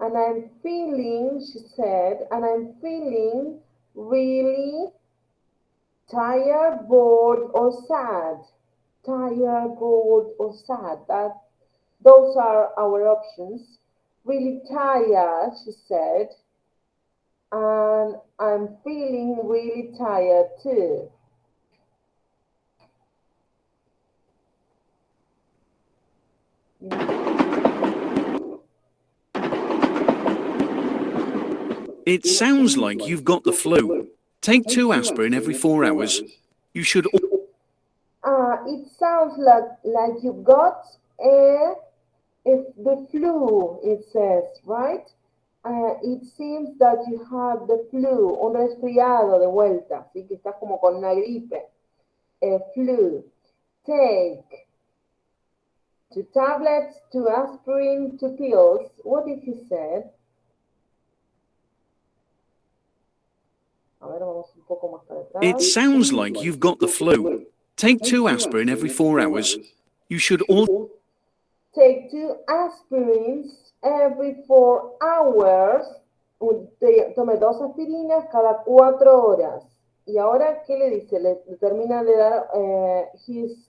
Speaker 1: and I'm feeling, she said, and I'm feeling really tired, bored, or sad. Tired, bored, or sad. Those are our options. Really tired, she said, and I'm feeling really tired too.
Speaker 7: It sounds like you've got the flu. Take 2 aspirin every 4 hours. You should
Speaker 1: It sounds like you got the flu, it says, right? It seems that you have the flu, un resfriado de vuelta, así que estás como con una gripe. Flu. Take 2 tablets, 2 aspirin, 2 pills. What did he say? A ver, vamos un poco más para
Speaker 7: It
Speaker 1: atrás.
Speaker 7: sounds like you've got the flu. Take 2 aspirin every 4 hours. You should also
Speaker 1: Take 2 aspirins every 4 hours. Tome 2 aspirinas cada 4 horas. Y ahora, ¿qué le dice? Le termina de dar, he's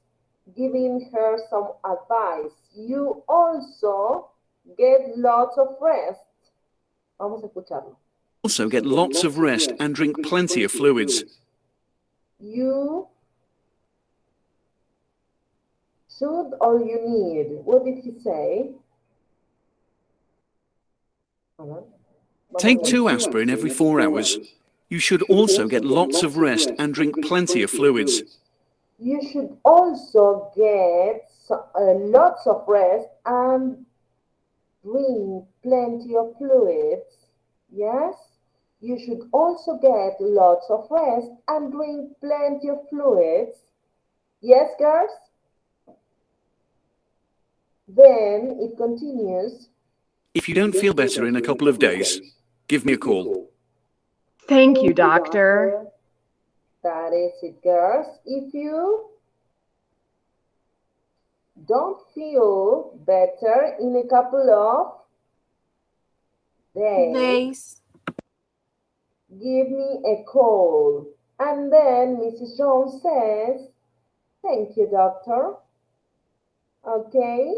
Speaker 1: giving her some advice. You also get lots of rest. Vamos a escucharlo.
Speaker 7: get lots of rest and drink plenty of fluids.
Speaker 1: You should or you need. What did he say?
Speaker 7: Take 2 aspirin every 4 hours. You should also get lots of rest and drink plenty of fluids.
Speaker 1: You should also get lots of rest and drink plenty of fluids. Yes? You should also get lots of rest and drink plenty of fluids. Yes, girls? Then it continues.
Speaker 7: If you don't feel better in a couple of days, give me a call.
Speaker 8: Thank you, doctor.
Speaker 1: That is it, girls. If you don't feel better in a couple of days, give me a call. And then Mrs. Jones says, thank you, doctor. Okay.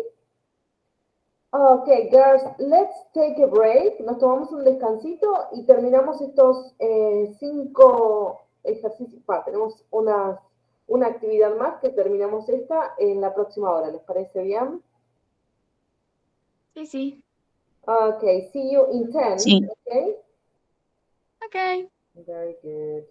Speaker 1: Okay, girls, let's take a break. Nos tomamos un descansito y terminamos estos 5 ejercicios. Tenemos una actividad más que terminamos esta en la próxima hora. ¿Les parece bien?
Speaker 2: Sí, sí.
Speaker 1: Okay, see you in 10.
Speaker 6: Sí.
Speaker 1: Okay?
Speaker 2: Okay.
Speaker 1: Very good.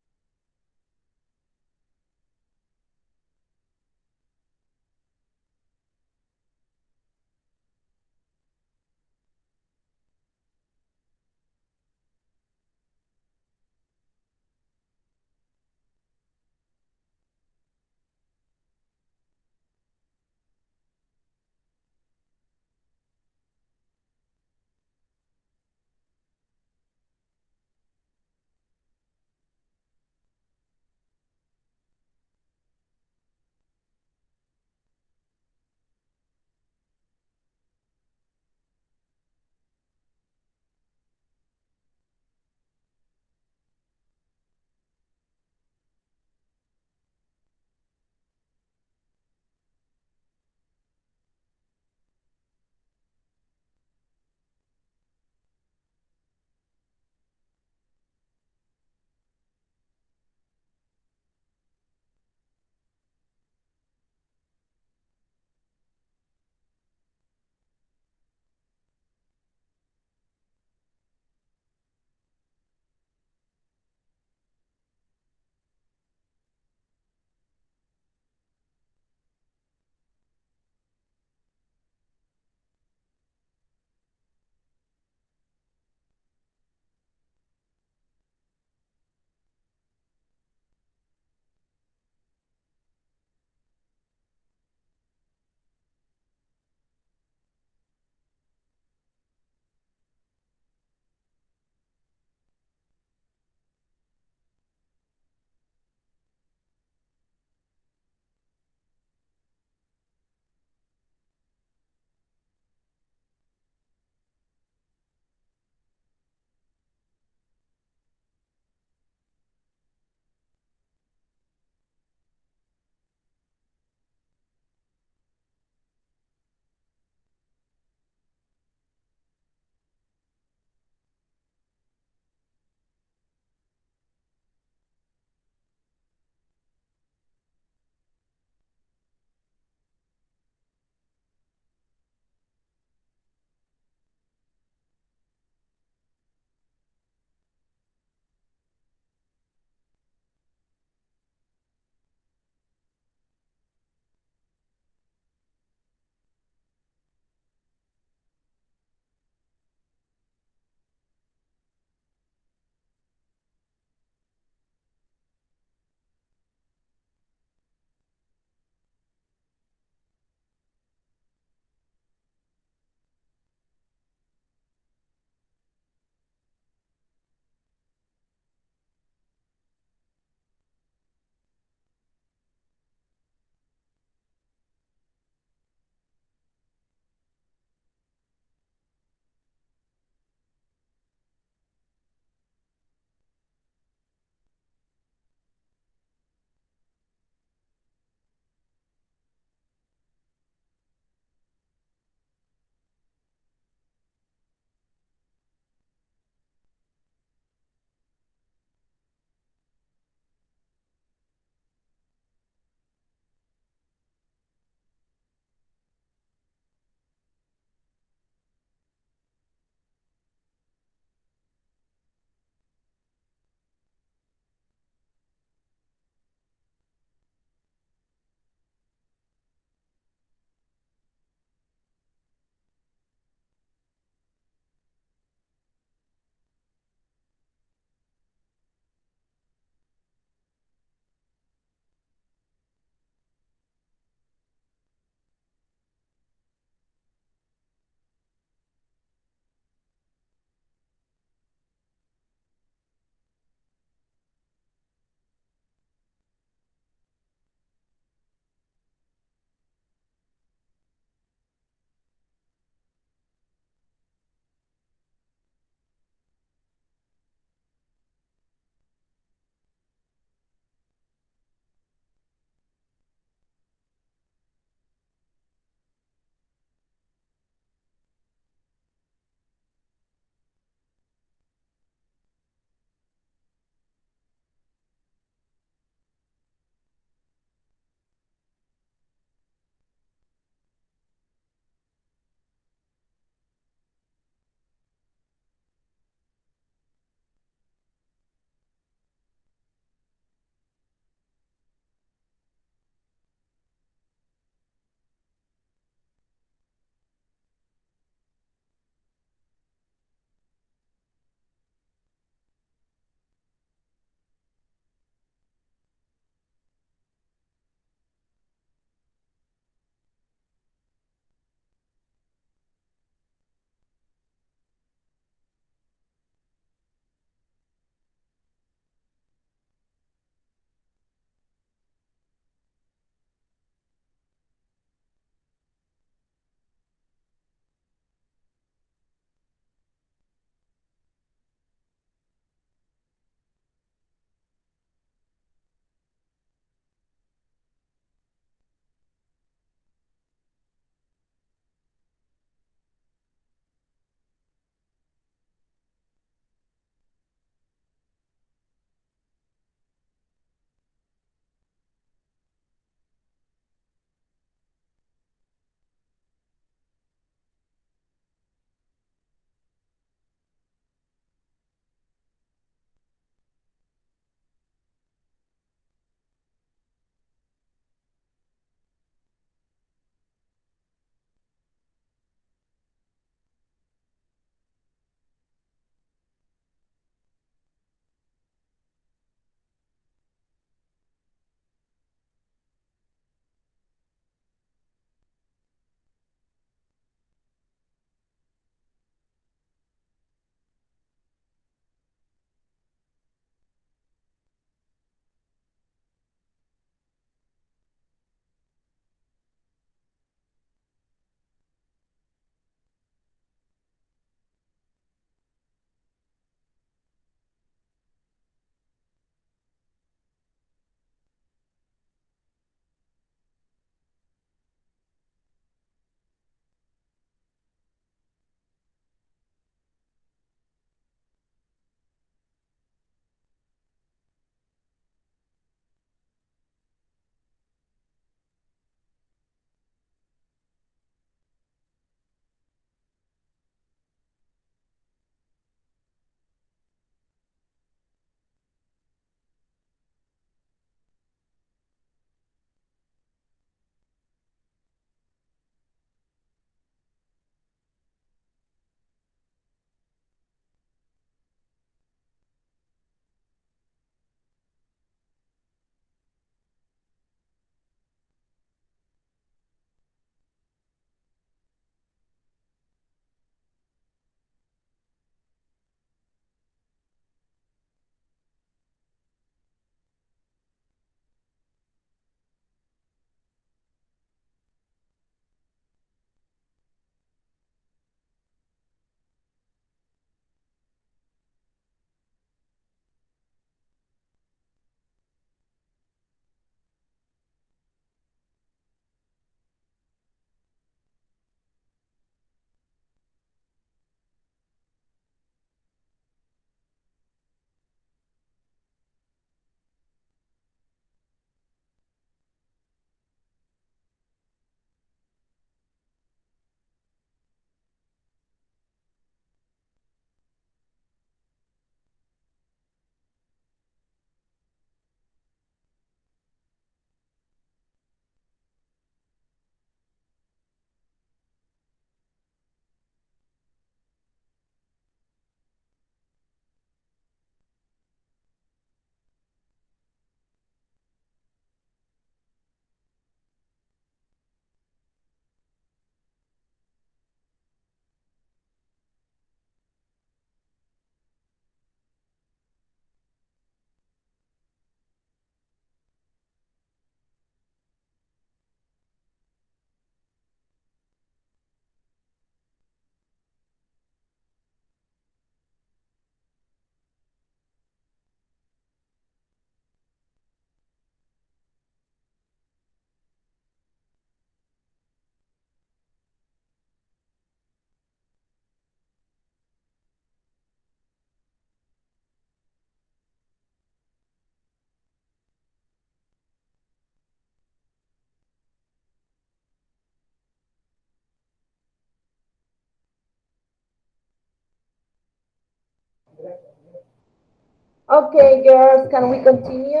Speaker 1: Okay, girls, can we continue?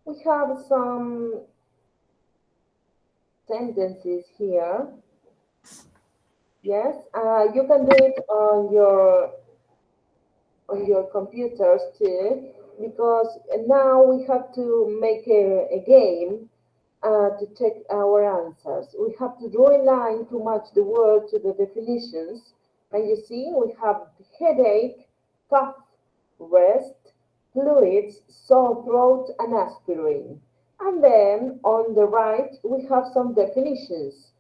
Speaker 1: We have some sentences here. Yes, you can do it on your computers too, because now we have to make a game to check our answers. We have to draw a line to match the word to the definitions. And you see, we have headache, cough, rest, fluids, sore throat, and aspirin. And then on the right, we have some definitions.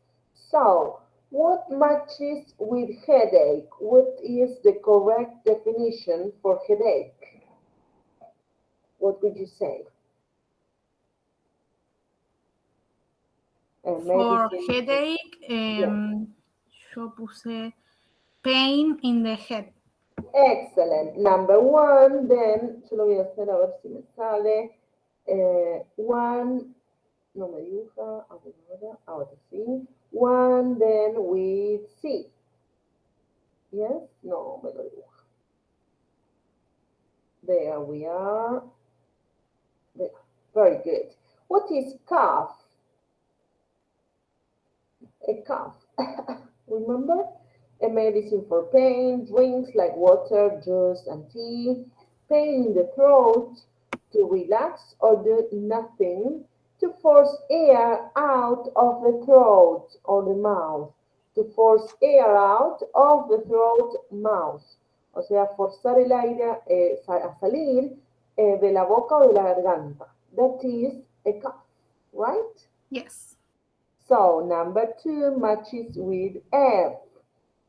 Speaker 1: So, what matches with headache? What is the correct definition for headache? What would you say?
Speaker 3: For
Speaker 1: Medicine.
Speaker 3: headache,
Speaker 1: Yes.
Speaker 3: yo puse pain in the head.
Speaker 1: Excellent. Number one, then, yo lo voy a hacer a ver si me sale. One, no me dibuja, ahora sí. One, then with C. Yes, no me lo dibuja. There we are. There. Very good. What is cough? A cough. Remember? A medicine for pain, drinks like water, juice, and tea. Pain in the throat, to relax or do nothing. To force air out of the throat or the mouth. To force air out of the throat, mouth. O sea, forzar el aire a salir de la boca o de la garganta. That is a cough, right?
Speaker 3: Yes.
Speaker 1: So number two matches with F.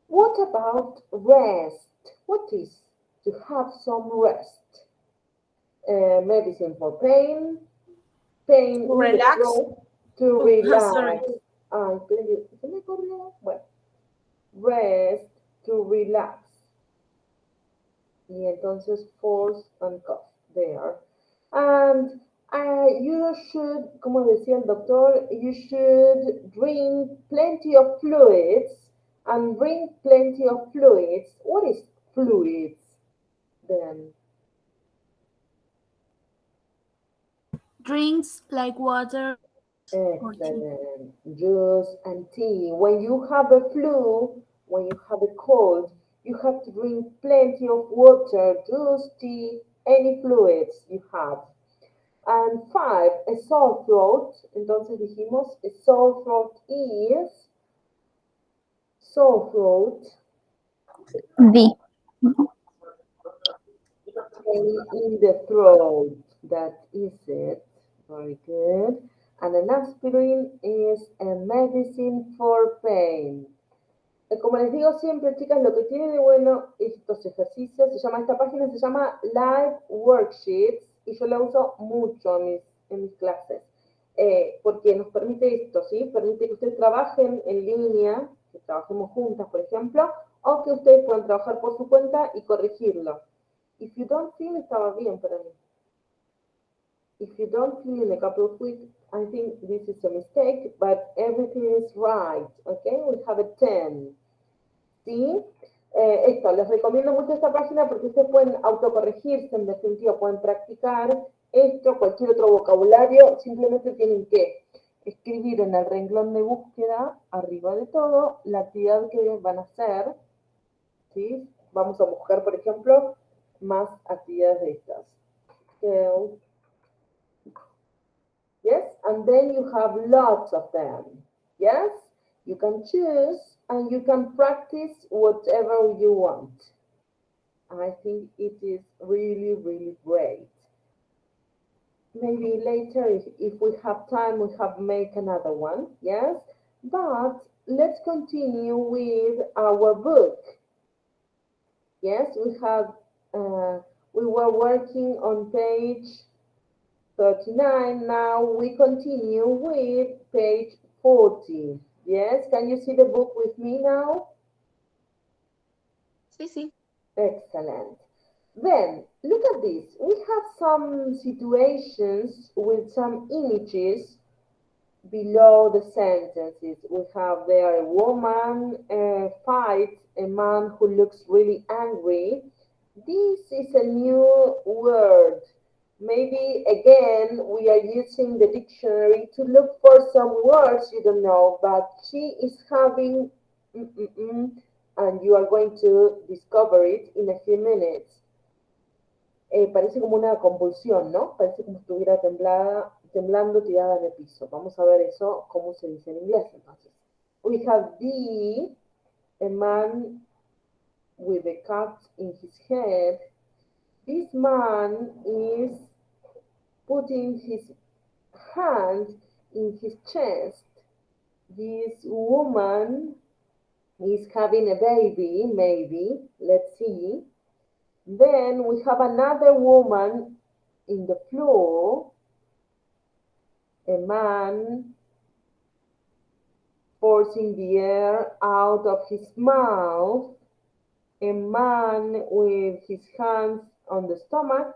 Speaker 1: What about rest? What is to have some rest? Medicine for pain, pain in the
Speaker 3: Relax.
Speaker 1: throat, to
Speaker 3: Oh,
Speaker 1: relax.
Speaker 3: sorry.
Speaker 1: Ay, se me corrió. Bueno, rest, to relax. Y entonces force and cough there. And you should, como decía el doctor, you should drink plenty of fluids and drink plenty of fluids. What is fluids then?
Speaker 3: Drinks like water or tea.
Speaker 1: Excellent. Juice and tea. When you have a flu, when you have a cold, you have to drink plenty of water, juice, tea, any fluids you have. And five, a sore throat. Entonces dijimos, a sore throat is sore throat.
Speaker 4: B.
Speaker 1: Pain in the throat. That is it. Very good. And an aspirin is a medicine for pain. Como les digo siempre, chicas, lo que tiene de bueno estos ejercicios, esta página se llama Live Worksheets y yo la uso mucho en mis clases, porque nos permite esto, ¿sí? Permite que ustedes trabajen en línea, que trabajemos juntas, por ejemplo, o que ustedes puedan trabajar por su cuenta y corregirlo. If you don't feel, estaba bien para mí. If you don't feel in a couple of weeks, I think this is a mistake, but everything is right, okay? We have a 10. ¿Sí? Esto, les recomiendo mucho esta página porque ustedes pueden autocorregirse, en definitiva, pueden practicar esto, cualquier otro vocabulario, simplemente tienen que escribir en el renglón de búsqueda, arriba de todo, la actividad que van a hacer, ¿sí? Vamos a buscar, por ejemplo, más actividades de estas. So, yes, and then you have lots of them, yes? You can choose and you can practice whatever you want. I think it is really, really great. Maybe later, if we have time, we have make another one, yes? But let's continue with our book. Yes, we were working on page 39. Now we continue with page 40. Yes, can you see the book with me now?
Speaker 2: Sí, sí.
Speaker 1: Excellent. Then, look at this. We have some situations with some images below the sentences. We have there a woman fights a man who looks really angry. This is a new word. Maybe again we are using the dictionary to look for some words you don't know, but she is having and you are going to discover it in a few minutes. Parece como una convulsión, ¿no? Parece como si estuviera temblando tirada en el piso. Vamos a ver eso, cómo se dice en inglés entonces. We have a man with a cut in his head. This man is putting his hand in his chest. This woman is having a baby, maybe. Let's see. Then we have another woman in the floor, a man forcing the air out of his mouth, a man with his hands on the stomach,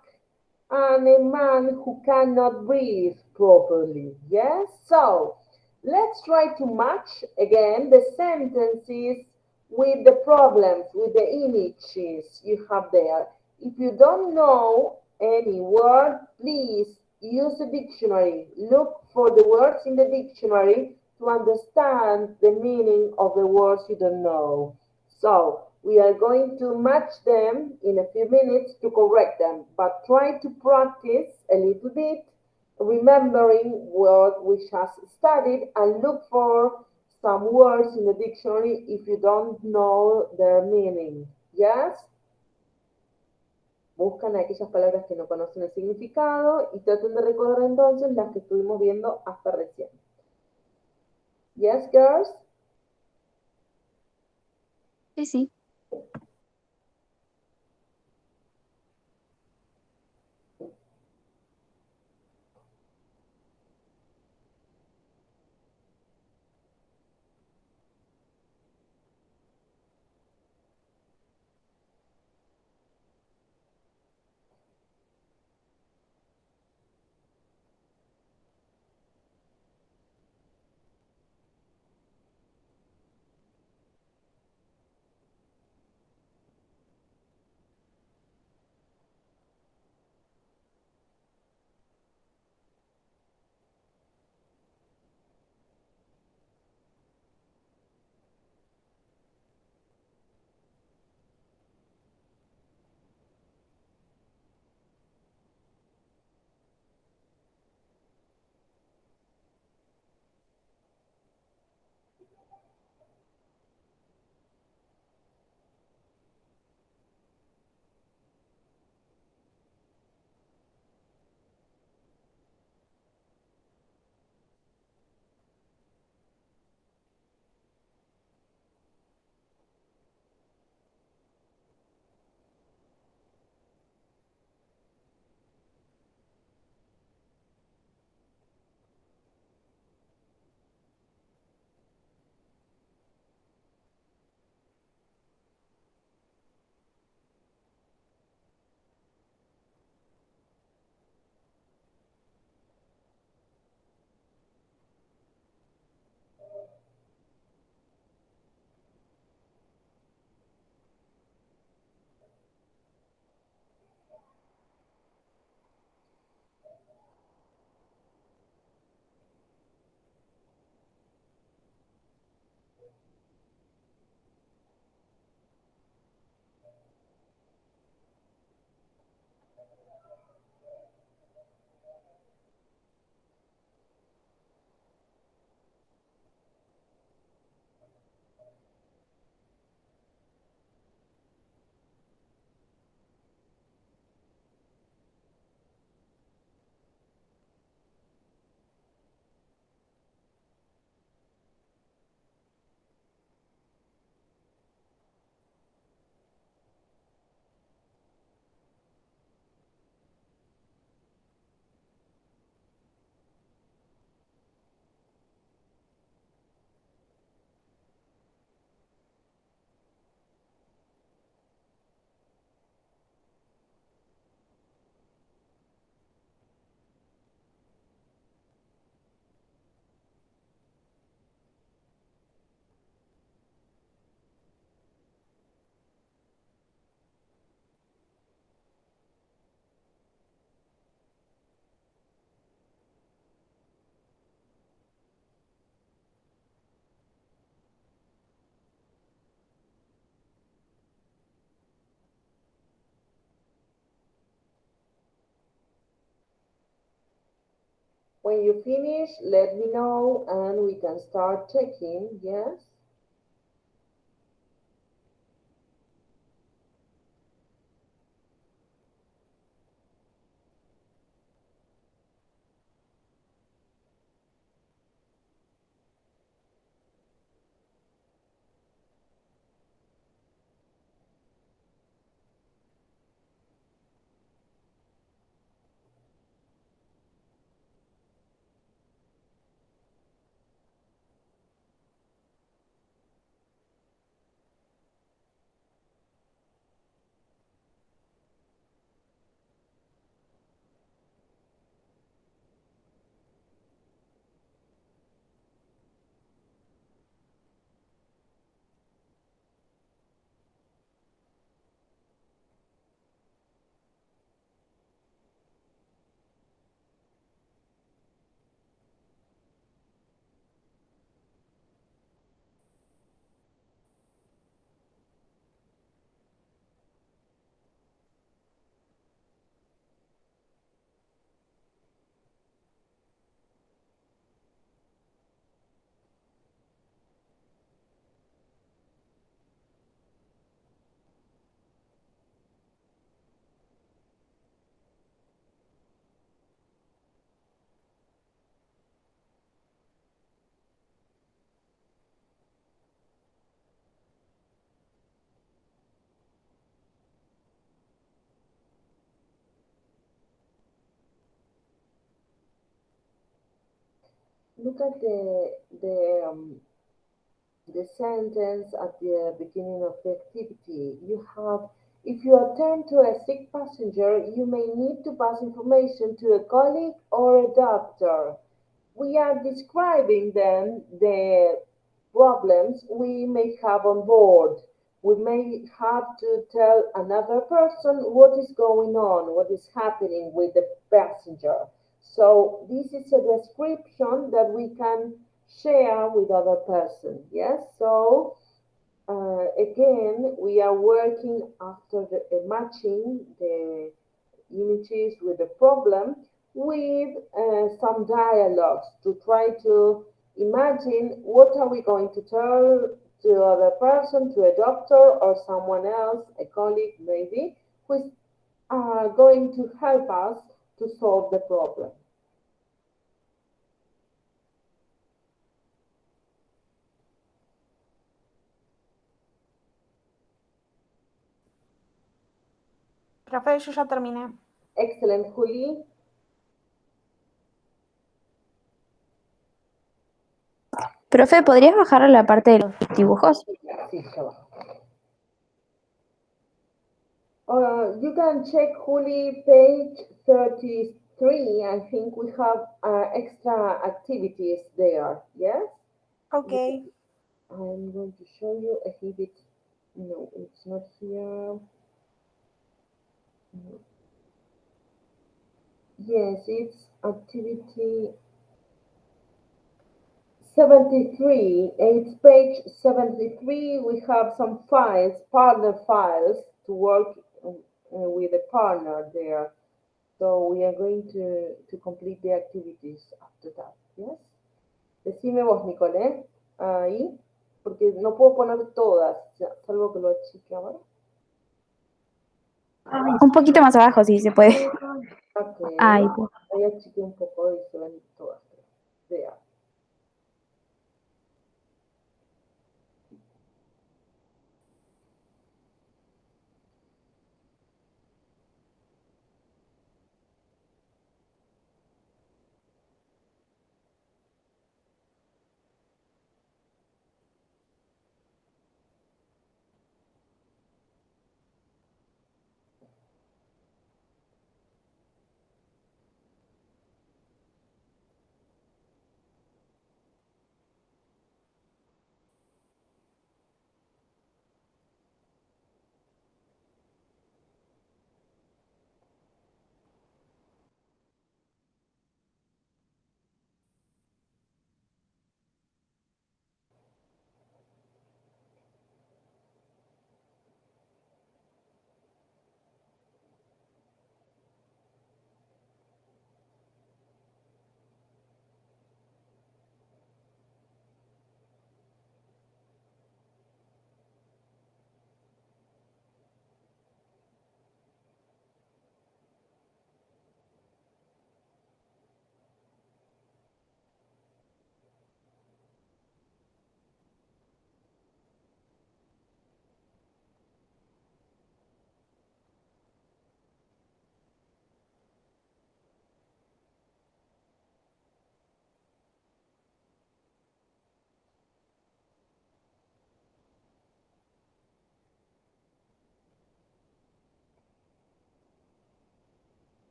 Speaker 1: and a man who cannot breathe properly. Yes? So, let's try to match again the sentences with the problems, with the images you have there. If you don't know any word, please use the dictionary. Look for the words in the dictionary to understand the meaning of the words you don't know. So, we are going to match them in a few minutes to correct them, but try to practice a little bit, remembering what we just studied, and look for some words in the dictionary if you don't know their meaning. Yes? Buscan aquellas palabras que no conocen el significado y traten de recordar entonces las que estuvimos viendo hasta recién. Yes, girls?
Speaker 4: Sí, sí.
Speaker 1: When you finish, let me know and we can start checking, yes? Look at the sentence at the beginning of the activity. You have, if you attend to a sick passenger, you may need to pass information to a colleague or a doctor. We are describing then the problems we may have on board. We may have to tell another person what is going on, what is happening with the passenger. So this is a description that we can share with other person. Yes. So again, we are working after the matching the images with the problem with some dialogues to try to imagine what are we going to tell to other person, to a doctor or someone else, a colleague maybe, who is going to help us to solve the problem.
Speaker 3: Profe, yo ya terminé.
Speaker 1: Excellent, Juli.
Speaker 4: Profe, ¿podrías bajar a la parte de los dibujos?
Speaker 1: Sí, ya va. You can check Juli page 33. I think we have extra activities there. Yes?
Speaker 3: Okay.
Speaker 1: I'm going to show you a bit. No, it's not here. No. Yes, it's activity 73. It's page 73. We have some files, partner files, to work with a partner there. So we are going to complete the activities after that. Yes? Decime vos, Nicole, ahí, porque no puedo poner todas, salvo que lo achique ahora.
Speaker 4: Un poquito más abajo, si se puede.
Speaker 1: Ok,
Speaker 4: Ahí, pues.
Speaker 1: ahí achique un poco y se ven todas. Vea.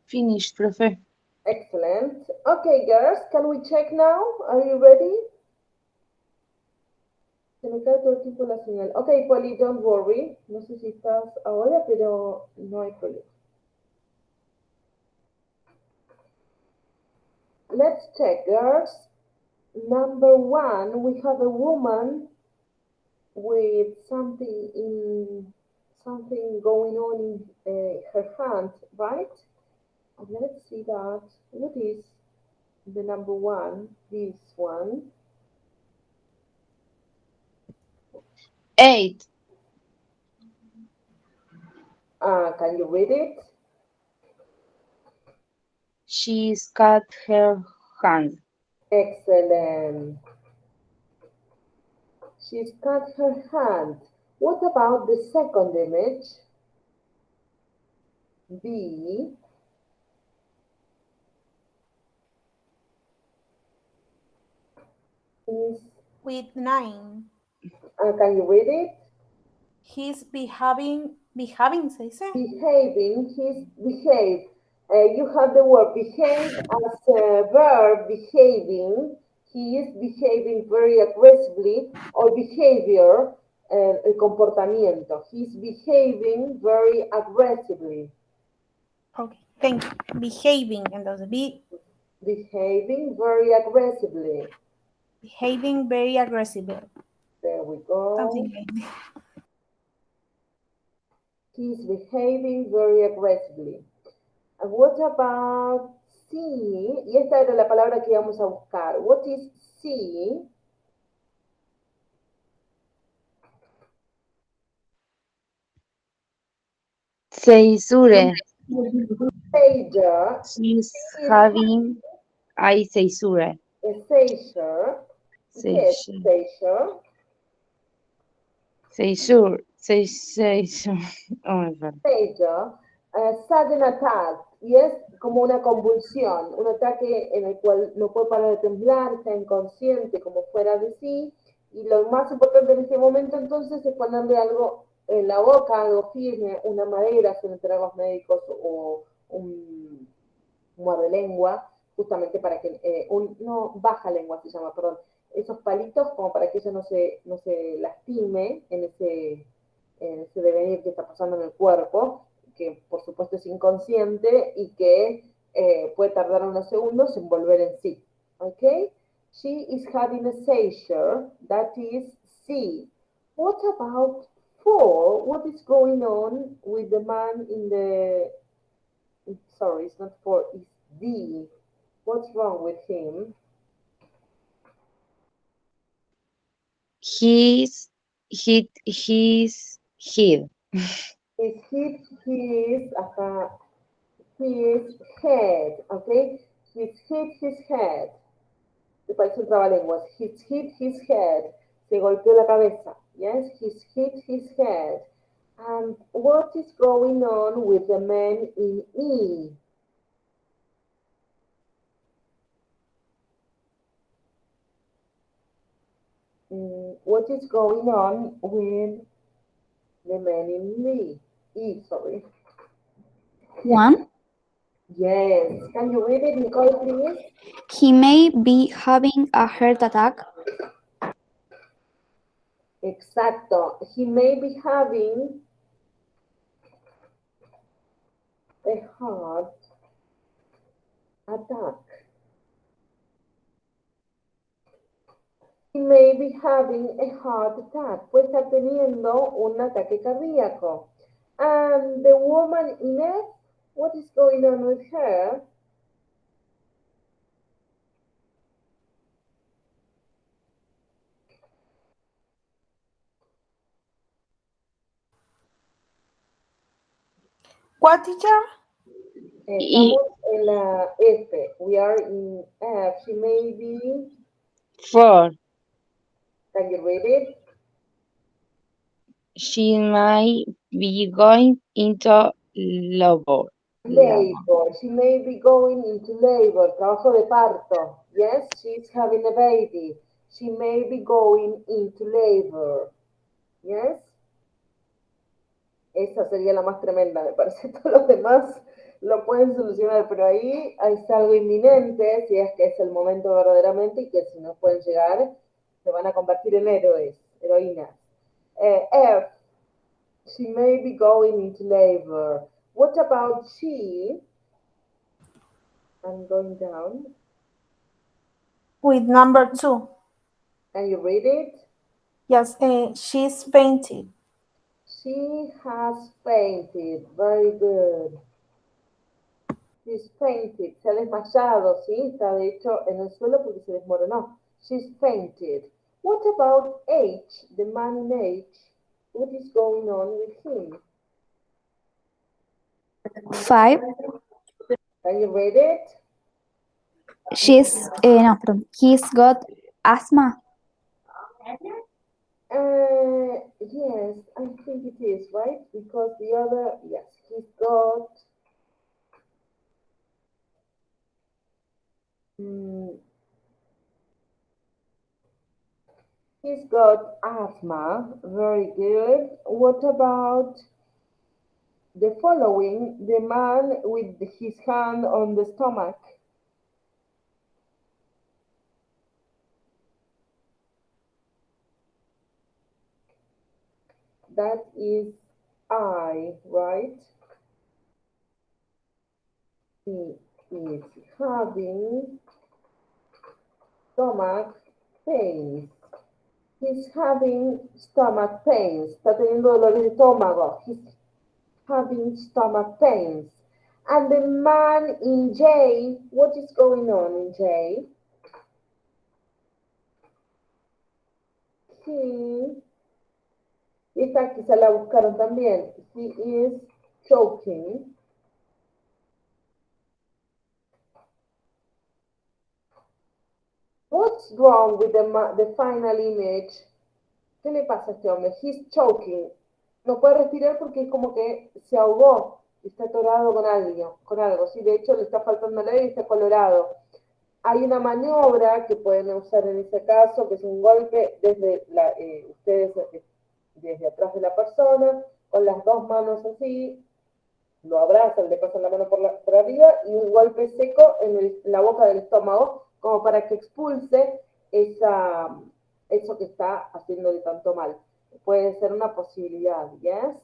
Speaker 6: Finished, profe.
Speaker 1: Excellent. Okay, girls, can we check now? Are you ready? Se me cae todo el tiempo la señal. Ok, Polly, don't worry. No sé si estás ahora, pero no hay problema. Let's check, girls. Number one, we have a woman with something going on in her hand, right? And let's see that. What is the number one? This one.
Speaker 6: 8.
Speaker 1: Can you read it?
Speaker 6: She's cut her hand.
Speaker 1: Excellent. She's cut her hand. What about the second image? B. Is,
Speaker 3: With 9.
Speaker 1: can you read it?
Speaker 3: He's behaving, ¿se dice?
Speaker 1: Behaving, he's behave. You have the word behave as a verb, behaving. He is behaving very aggressively, or behavior, el comportamiento. He's behaving very aggressively.
Speaker 3: Okay, thank you. Behaving, entonces,
Speaker 1: Behaving very aggressively.
Speaker 3: behaving very aggressively.
Speaker 1: There we go.
Speaker 3: Something like that.
Speaker 1: He's behaving very aggressively. And what about see? Y esta era la palabra que íbamos a buscar. What is see?
Speaker 6: Seisure.
Speaker 1: Seizure.
Speaker 6: She's having a seisure.
Speaker 1: A seizure. Yes,
Speaker 6: Seizure.
Speaker 1: seizure.
Speaker 6: Seizure. Oh my God.
Speaker 1: Seizure. Sudden attack. Yes, como una convulsión. Un ataque en el cual no puede parar de temblar, está inconsciente, como fuera de sí. Y lo más importante en este momento entonces es ponerle algo en la boca, algo firme, una madera, suelen tener los médicos, o un muerde lengua, justamente para que, no, baja lengua se llama, perdón, esos palitos como para que ella no se lastime en ese devenir que está pasando en el cuerpo, que por supuesto es inconsciente y que puede tardar unos segundos en volver en sí. ¿Ok? She is having a seizure, that is C. What about 4? What is going on with the man in the... Sorry, it's not 4, it's D. What's wrong with him?
Speaker 6: He's hit his head.
Speaker 1: He's hit his head, okay? He's hit his head. Me parece un trabalenguas. He's hit his head. Se golpeó la cabeza. Yes, he's hit his head. And what is going on with the man in E? What is going on with the man in E? E, sorry.
Speaker 4: 1.
Speaker 1: Yes. Can you read it, Nicole, please?
Speaker 4: He may be having a heart attack.
Speaker 1: Exacto. He may be having a heart attack. He may be having a heart attack. Puede estar teniendo un ataque cardíaco. And the woman in F, what is going on with her?
Speaker 3: What, teacher?
Speaker 1: Estamos en la F. We are in F. She may be...
Speaker 6: 4.
Speaker 1: Can you read it?
Speaker 6: She might be going into labor.
Speaker 1: Labor. She may be going into labor. Trabajo de parto. Yes, she's having a baby. She may be going into labor. Yes. Esa sería la más tremenda, me parece. Todos los demás lo pueden solucionar, pero ahí es algo inminente, si es que es el momento verdaderamente y que si no pueden llegar, se van a convertir en héroes, heroínas. F, she may be going into labor. What about she? I'm going down.
Speaker 3: With number 2.
Speaker 1: Can you read it?
Speaker 3: Yes, she's fainted.
Speaker 1: She has fainted. Very good. She's fainted. Se ha desmayado, ¿sí? Está de hecho en el suelo porque se desmoronó. She's fainted. What about H, the man in H? What is going on with him?
Speaker 4: 5.
Speaker 1: Can you read it?
Speaker 4: He's got asthma.
Speaker 1: Yes, I think it is, right? Because the other, yes, he's got he's got asthma. Very good. What about the following? The man with his hand on the stomach. That is I, right? He is having stomach pains. He's having stomach pains. Está teniendo dolores de estómago. He's having stomach pains. And the man in J, what is going on in J? Esta quizá la buscaron también. He is choking. What's wrong with the final image? ¿Qué le pasa a este hombre? He's choking. No puede respirar porque es como que se ahogó. Está atorado con algo. Sí, de hecho le está faltando el aire y está colorado. Hay una maniobra que pueden usar en ese caso, que es un golpe desde ustedes desde atrás de la persona, con las dos manos así, lo abrazan, le pasan la mano por arriba y un golpe seco en la boca del estómago, como para que expulse eso que está haciéndole tanto mal. Puede ser una posibilidad, yes?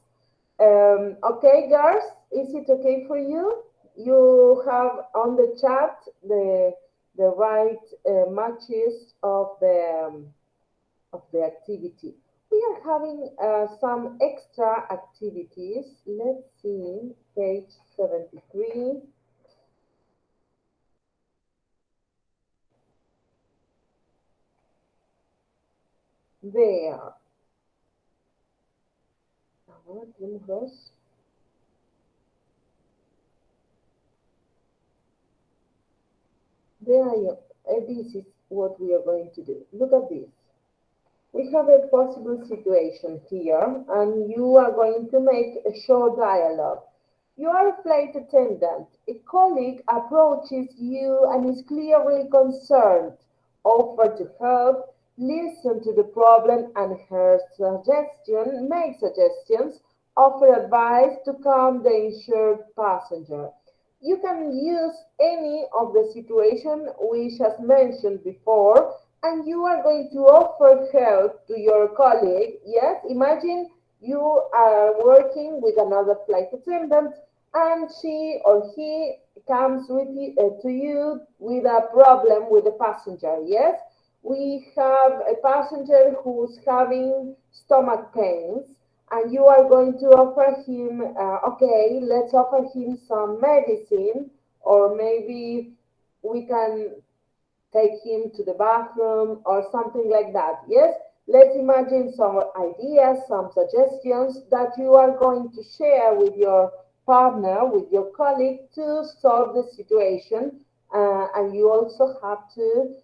Speaker 1: Okay, girls, is it okay for you? You have on the chat the right matches of the activity. We are having some extra activities. Let's see, page 73. There. Ahora tenemos dos. There you go. This is what we are going to do. Look at this. We have a possible situation here, and you are going to make a short dialogue. You are a flight attendant. A colleague approaches you and is clearly concerned. Offer to help, listen to the problem and make suggestions, offer advice to calm the insured passenger. You can use any of the situation we just mentioned before, and you are going to offer help to your colleague. Yes, imagine you are working with another flight attendant and she or he comes to you with a problem with the passenger. Yes, we have a passenger who's having stomach pains and you are going to offer him, okay, let's offer him some medicine, or maybe we can take him to the bathroom or something like that. Yes, let's imagine some ideas, some suggestions that you are going to share with your partner, with your colleague to solve the situation. And you also have to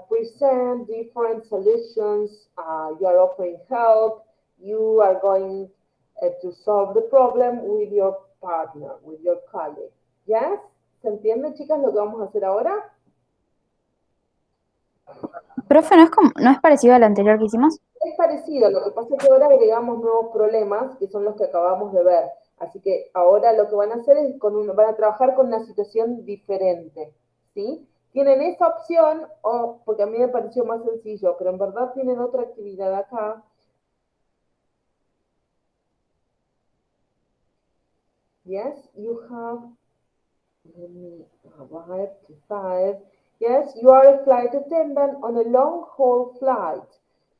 Speaker 1: present different solutions. You are offering help. You are going to solve the problem with your partner, with your colleague. Yes? ¿Se entiende, chicas, lo que vamos a hacer ahora?
Speaker 4: Profe, ¿no es parecido al anterior que hicimos?
Speaker 1: Es parecido, lo que pasa es que ahora agregamos nuevos problemas, que son los que acabamos de ver. Así que ahora lo que van a hacer es van a trabajar con una situación diferente, ¿sí? Tienen esa opción, porque a mí me pareció más sencillo, pero en verdad tienen otra actividad acá. Yes, you have, let me arrive to 5. Yes, you are a flight attendant on a long-haul flight.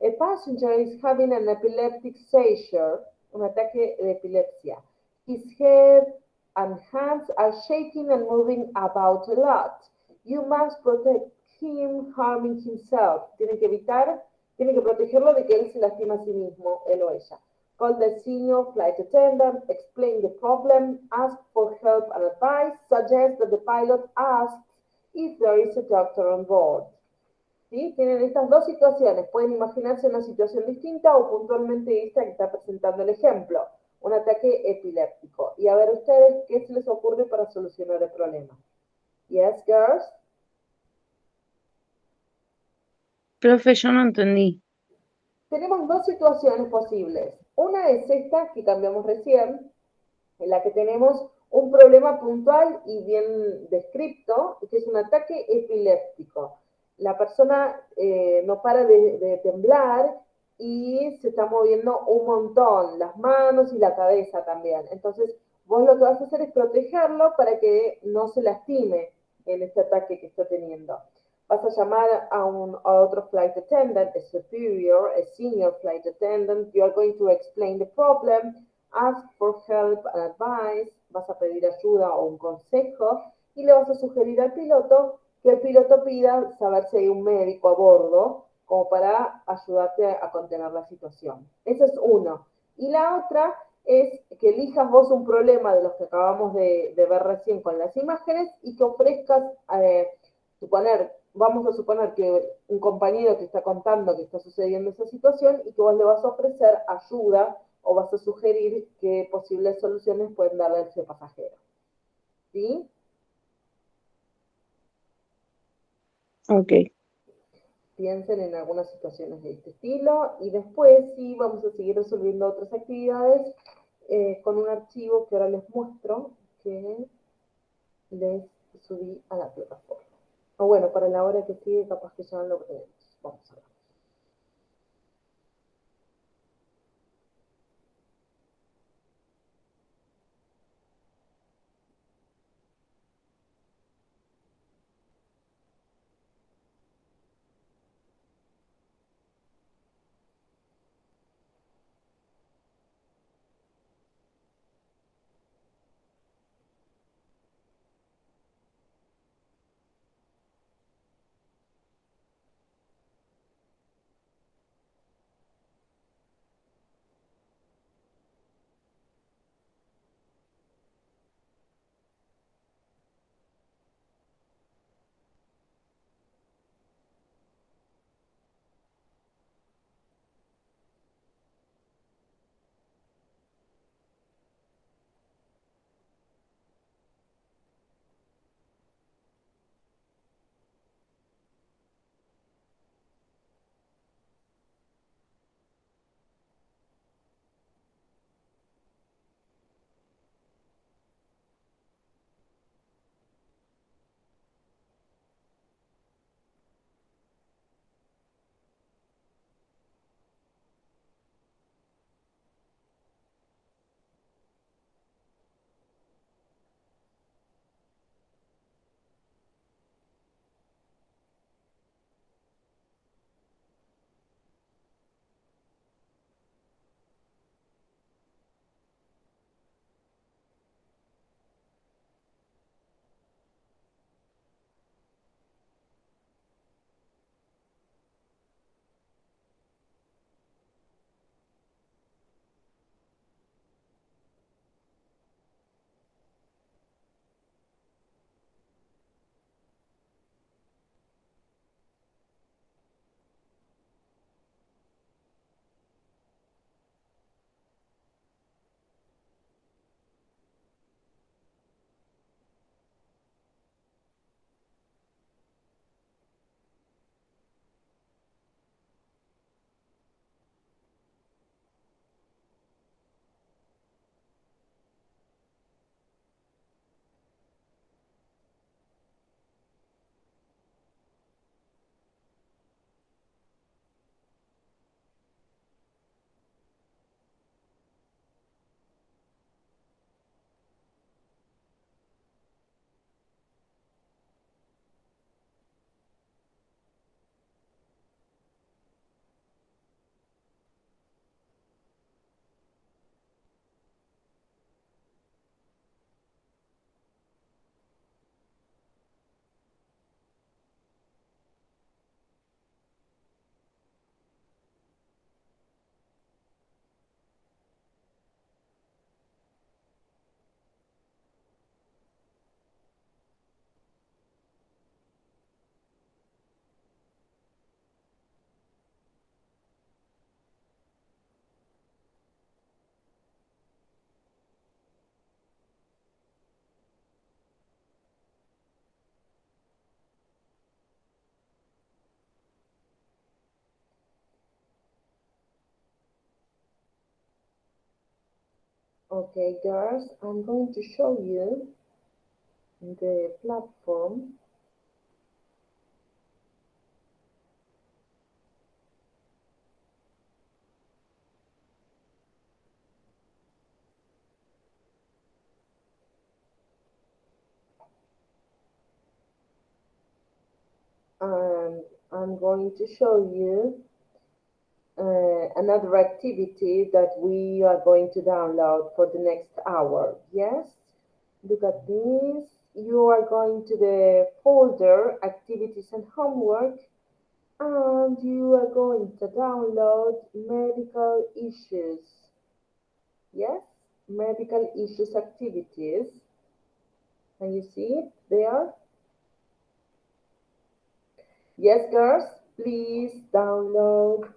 Speaker 1: A passenger is having an epileptic seizure, un ataque de epilepsia. His head and hands are shaking and moving about a lot. You must protect him harming himself. Tienen que protegerlo de que él se lastima a sí mismo, él o ella. Call the senior flight attendant, explain the problem, ask for help and advice, suggest that the pilot asks if there is a doctor on board. ¿Sí? Tienen estas dos situaciones. Pueden imaginarse una situación distinta o puntualmente esta que está presentando el ejemplo, un ataque epiléptico. Y a ver ustedes qué se les ocurre para solucionar el problema. Yes, girls?
Speaker 6: Profe, yo no entendí.
Speaker 1: Tenemos dos situaciones posibles. Una es esta que cambiamos recién, en la que tenemos un problema puntual y bien descrito, que es un ataque epiléptico. La persona no para de temblar y se está moviendo un montón, las manos y la cabeza también. Entonces, vos lo que vas a hacer es protegerlo para que no se lastime en este ataque que está teniendo. Vas a llamar a otro flight attendant, a superior, a senior flight attendant. You are going to explain the problem, ask for help and advice. Vas a pedir ayuda o un consejo y le vas a sugerir al piloto que el piloto pida saber si hay un médico a bordo como para ayudarte a contener la situación. Eso es uno. Y la otra es que elijas vos un problema de los que acabamos de ver recién con las imágenes y que ofrezcas, vamos a suponer que un compañero te está contando que está sucediendo esa situación y que vos le vas a ofrecer ayuda o vas a sugerir qué posibles soluciones pueden darle a ese pasajero. ¿Sí?
Speaker 6: Ok.
Speaker 1: Piensen en algunas situaciones de este estilo y después sí vamos a seguir resolviendo otras actividades con un archivo que ahora les muestro que les subí a la plataforma. O bueno, para la hora que sigue capaz que ya no lo tenemos. Vamos a ver. Okay, girls, I'm going to show you the platform. And I'm going to show you another activity that we are going to download for the next hour. Yes, look at this. You are going to the folder activities and homework, and you are going to download medical issues. Yes, medical issues activities. Can you see it there? Yes, girls, please download.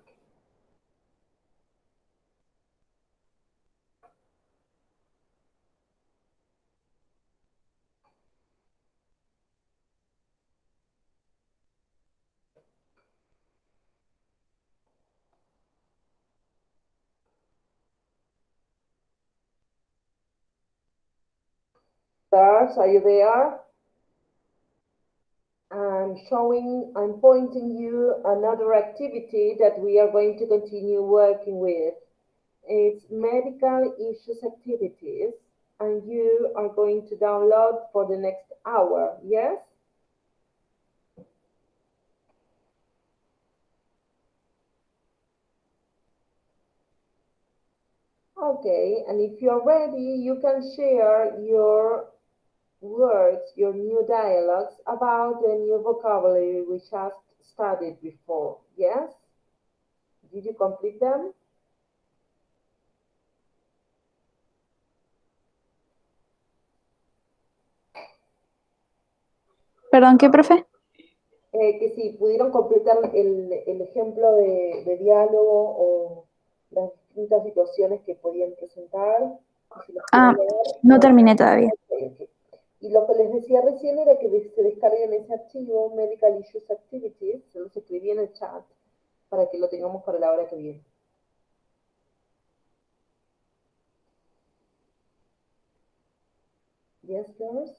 Speaker 1: Girls, are you there? I'm pointing you another activity that we are going to continue working with. It's medical issues activities, and you are going to download for the next hour, yes? Okay, and if you're ready, you can share your words, your new dialogues about the new vocabulary we just studied before, yes? Did you complete them?
Speaker 4: Perdón, ¿qué, profe?
Speaker 1: Que si pudieron completar el ejemplo de diálogo o las distintas situaciones que podían presentar, y si los quieren
Speaker 4: Ah,
Speaker 1: leer,
Speaker 4: no terminé todavía.
Speaker 1: ok. Y lo que les decía recién era que se descarguen ese archivo, Medical Issues Activities, se los escribí en el chat, para que lo tengamos para la hora que viene. Yes, girls?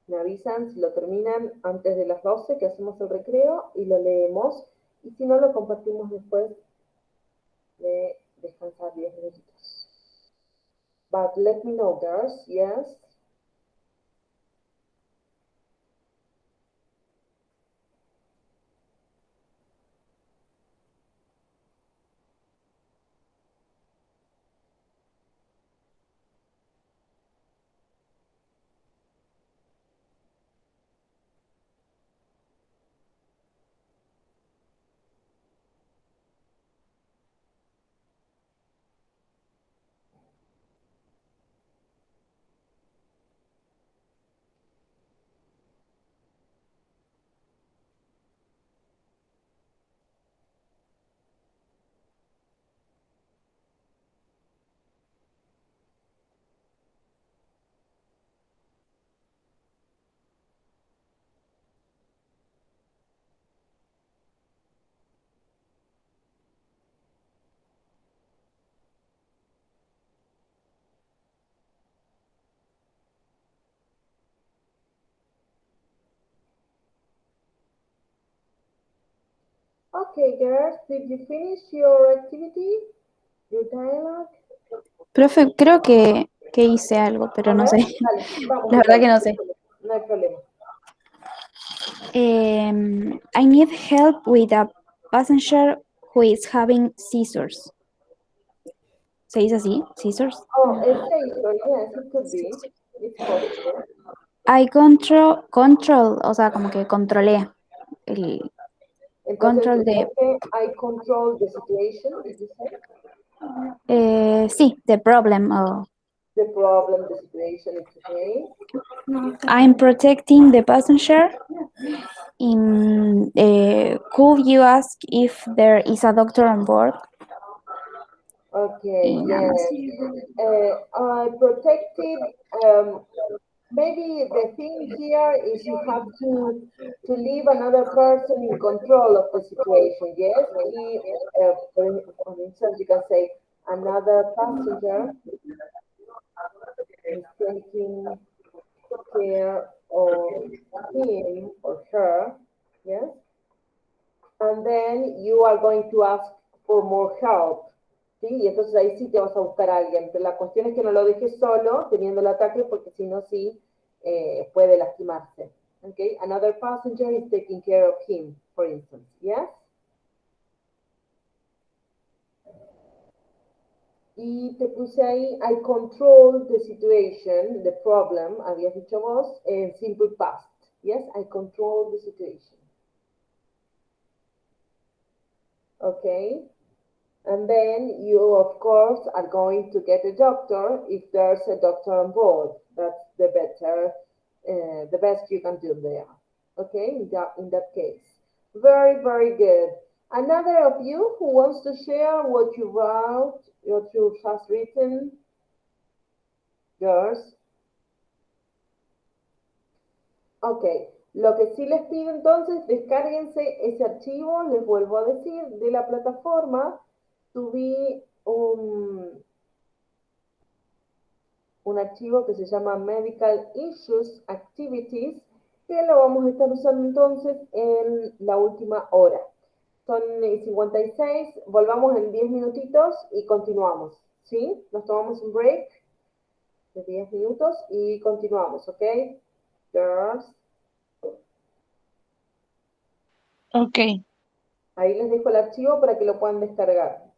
Speaker 1: Me avisan si lo terminan antes de las 12, que hacemos el recreo, y lo leemos. Y si no, lo compartimos después de descansar 10 minutitos. But let me know, girls, yes? Okay, girls, did you finish your activity? Your dialogue?
Speaker 4: Profe, creo que hice algo, pero
Speaker 1: A
Speaker 4: no
Speaker 1: ver,
Speaker 4: sé.
Speaker 1: dale, vamos
Speaker 4: La verdad que no
Speaker 1: entonces,
Speaker 4: sé.
Speaker 1: no hay problema.
Speaker 4: I need help with a passenger who is having seizures. ¿Se dice así? Scissors.
Speaker 1: Oh, a sailor, yes, it could be. It's possible.
Speaker 4: I control, o sea, como que controlé el
Speaker 1: Entonces,
Speaker 4: control de,
Speaker 1: I control the situation, did you say?
Speaker 4: sí, the problem.
Speaker 1: The problem, the situation, it's okay.
Speaker 4: I'm protecting the passenger. Could you ask if there is a doctor on board?
Speaker 1: Okay,
Speaker 4: In
Speaker 1: yes.
Speaker 4: Amazon.
Speaker 1: I protected. Maybe the thing here is you have to leave another person in control of the situation. Yes, for instance, you can say another passenger is taking care of him or her. Yes, and then you are going to ask for more help. ¿Sí? Y entonces ahí sí te vas a buscar a alguien. Pero la cuestión es que no lo dejes solo teniendo el ataque porque si no sí puede lastimarse. Okay? Another passenger is taking care of him, for instance. Yes? Y te puse ahí, I control the situation, the problem, habías dicho vos, en simple past. Yes, I control the situation. Okay? And then you, of course, are going to get a doctor if there's a doctor on board. That's the best you can do there. Okay, in that case. Very, very good. Another of you who wants to share what you wrote, what you have written? Yours. Ok, lo que sí les pido entonces, descárguense ese archivo, les vuelvo a decir, de la plataforma. Subí un archivo que se llama Medical Issues Activities, que lo vamos a estar usando entonces en la última hora. Son 56, volvamos en 10 minutitos y continuamos, ¿sí? Nos tomamos un break de 10 minutos y continuamos, ¿ok? Girls.
Speaker 6: Ok.
Speaker 1: Ahí les dejo el archivo para que lo puedan descargar.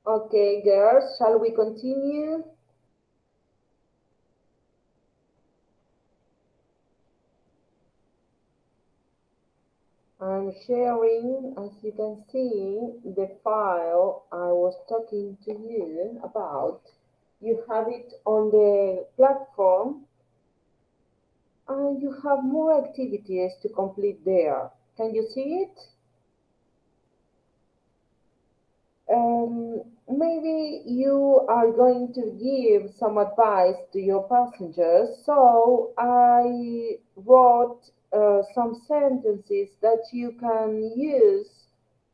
Speaker 1: Okay, girls, shall we continue? I'm sharing, as you can see, the file I was talking to you about. You have it on the platform and you have more activities to complete there. Can you see it? Maybe you are going to give some advice to your passengers. So I wrote some sentences that you can use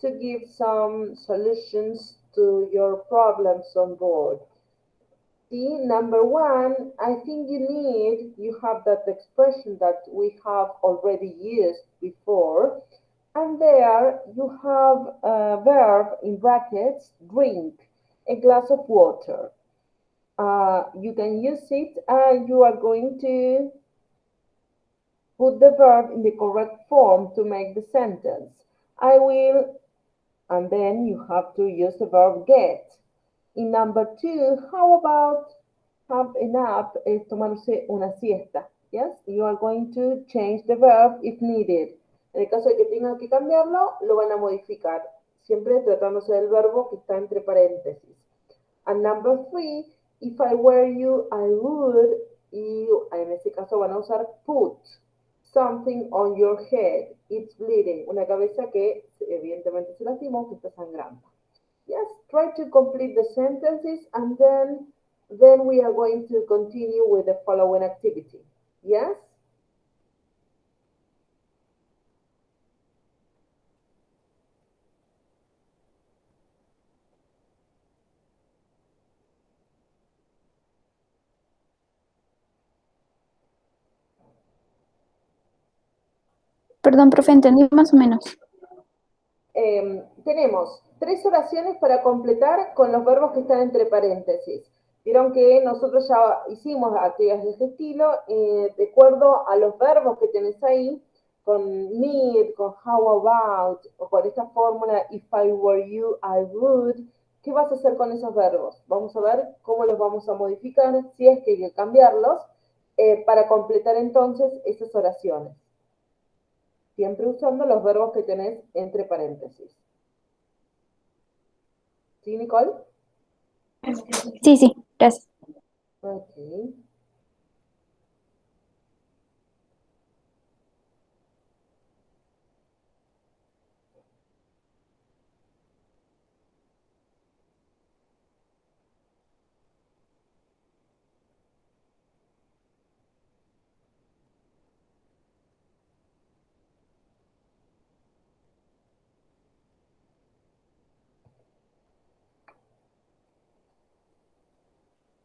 Speaker 1: to give some solutions to your problems on board. See, number one, I think you have that expression that we have already used before, and there you have a verb in brackets, drink, a glass of water. You can use it and you are going to put the verb in the correct form to make the sentence. I will, and then you have to use the verb get. In number two, how about have a nap es tomarse una siesta? Yes, you are going to change the verb if needed. En el caso de que tengan que cambiarlo, lo van a modificar, siempre tratándose del verbo que está entre paréntesis. And number three, if I were you, I would, y en ese caso van a usar put something on your head. It's bleeding. Una cabeza que evidentemente se lastimó, que está sangrando. Yes, try to complete the sentences and then we are going to continue with the following activity. Yes?
Speaker 4: Perdón, profe, entendí más o menos.
Speaker 1: Tenemos 3 oraciones para completar con los verbos que están entre paréntesis. Vieron que nosotros ya hicimos actividades de este estilo, de acuerdo a los verbos que tenés ahí, con need, con how about, o con esta fórmula, if I were you, I would. ¿Qué vas a hacer con esos verbos? Vamos a ver cómo los vamos a modificar, si es que hay que cambiarlos, para completar entonces esas oraciones. Siempre usando los verbos que tenés entre paréntesis. ¿Sí, Nicole?
Speaker 4: Sí, gracias.
Speaker 1: Ok.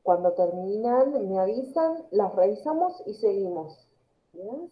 Speaker 1: Cuando terminan, me avisan, las revisamos y seguimos. Yes.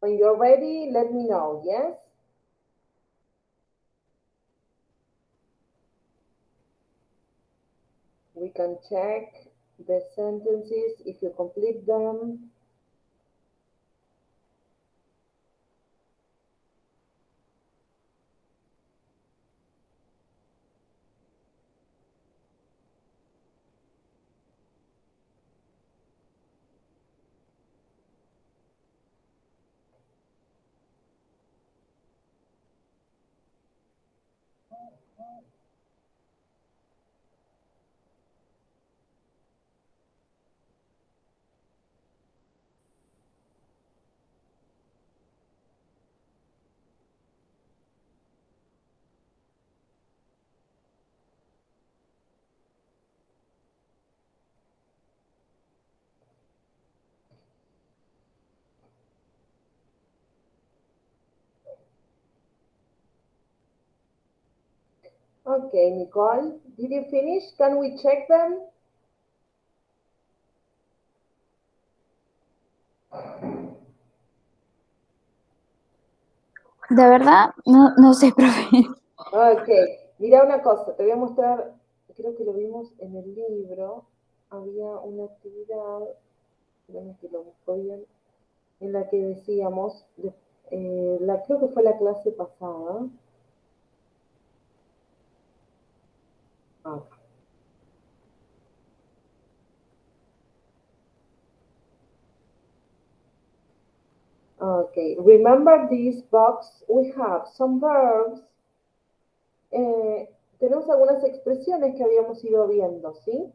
Speaker 1: When you're ready, let me know, yes? We can check the sentences if you complete them. Okay, Nicole, did you finish? Can we check them?
Speaker 4: De verdad, no sé, profe.
Speaker 1: Ok, mira una cosa, te voy a mostrar, creo que lo vimos en el libro, había una actividad, déjame que lo busco bien, en la que decíamos, creo que fue la clase pasada. Ah, okay, remember this box, we have some verbs. Tenemos algunas expresiones que habíamos ido viendo, ¿sí?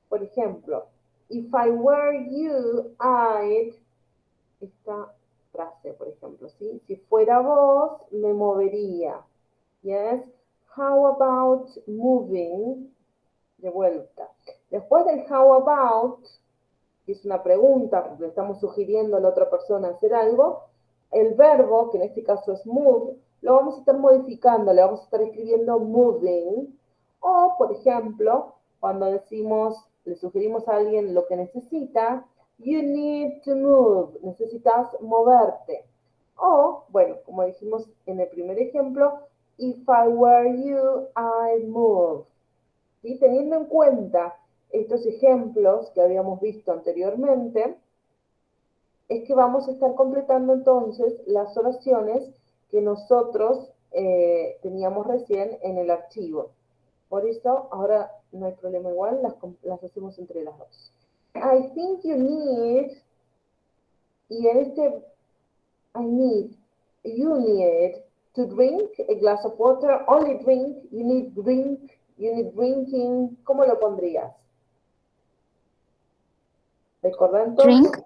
Speaker 1: Por ejemplo, if I were you, I'd, esta frase, por ejemplo, ¿sí? Si fuera vos, me movería. Yes. How about moving? De vuelta. Después del how about, que es una pregunta, porque le estamos sugiriendo a la otra persona hacer algo, el verbo, que en este caso es move, lo vamos a estar modificando, le vamos a estar escribiendo moving, o, por ejemplo, cuando decimos, le sugerimos a alguien lo que necesita, you need to move, necesitas moverte. O, bueno, como dijimos en el primer ejemplo, if I were you, I'd move. ¿Sí? Teniendo en cuenta estos ejemplos que habíamos visto anteriormente, es que vamos a estar completando entonces las oraciones que nosotros teníamos recién en el archivo. Por eso ahora no hay problema igual, las hacemos entre las dos. I think you need, y en este I need, you need to drink a glass of water, only drink, you need drinking, ¿cómo lo pondrías? Recordá entonces,
Speaker 4: Drink.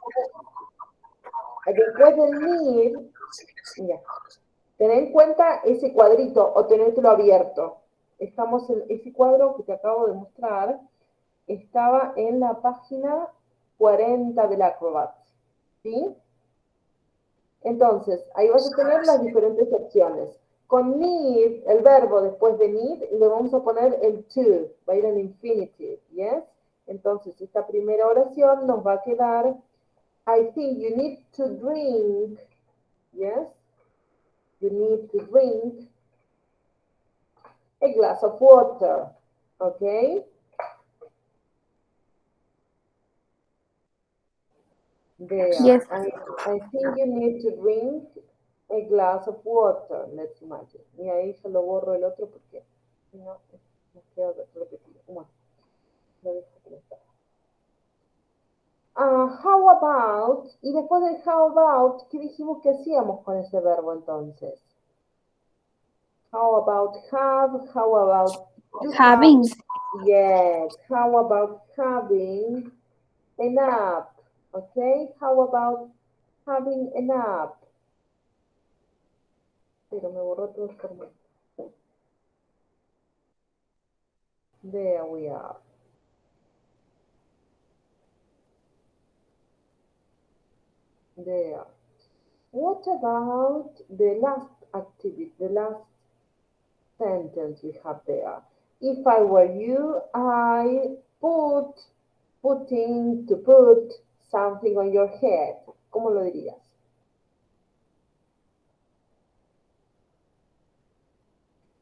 Speaker 1: después del need, mira, tener en cuenta ese cuadrito o tenértelo abierto. Estamos en ese cuadro que te acabo de mostrar, estaba en la página 40 del Acrobat, ¿sí? Entonces, ahí vas a tener las diferentes opciones. Con need, el verbo después de need, le vamos a poner el to, va a ir en infinitive, ¿yes? Entonces, esta primera oración nos va a quedar, I think you need to drink, yes? You need to drink a glass of water, okay? There.
Speaker 4: Yes.
Speaker 1: I think you need to drink a glass of water, let's imagine. Y ahí se lo borro el otro porque si no, me queda repetido. Bueno, lo dejo como está. How about, y después del how about, ¿qué dijimos que hacíamos con ese verbo entonces? How about have, how about to
Speaker 4: Having.
Speaker 1: have, yes, how about having a nap, okay? How about having a nap? Pero me borró todo el formato. There we are. There. What about the last activity, the last sentence we have there? If I were you, I putting, to put something on your head. ¿Cómo lo dirías?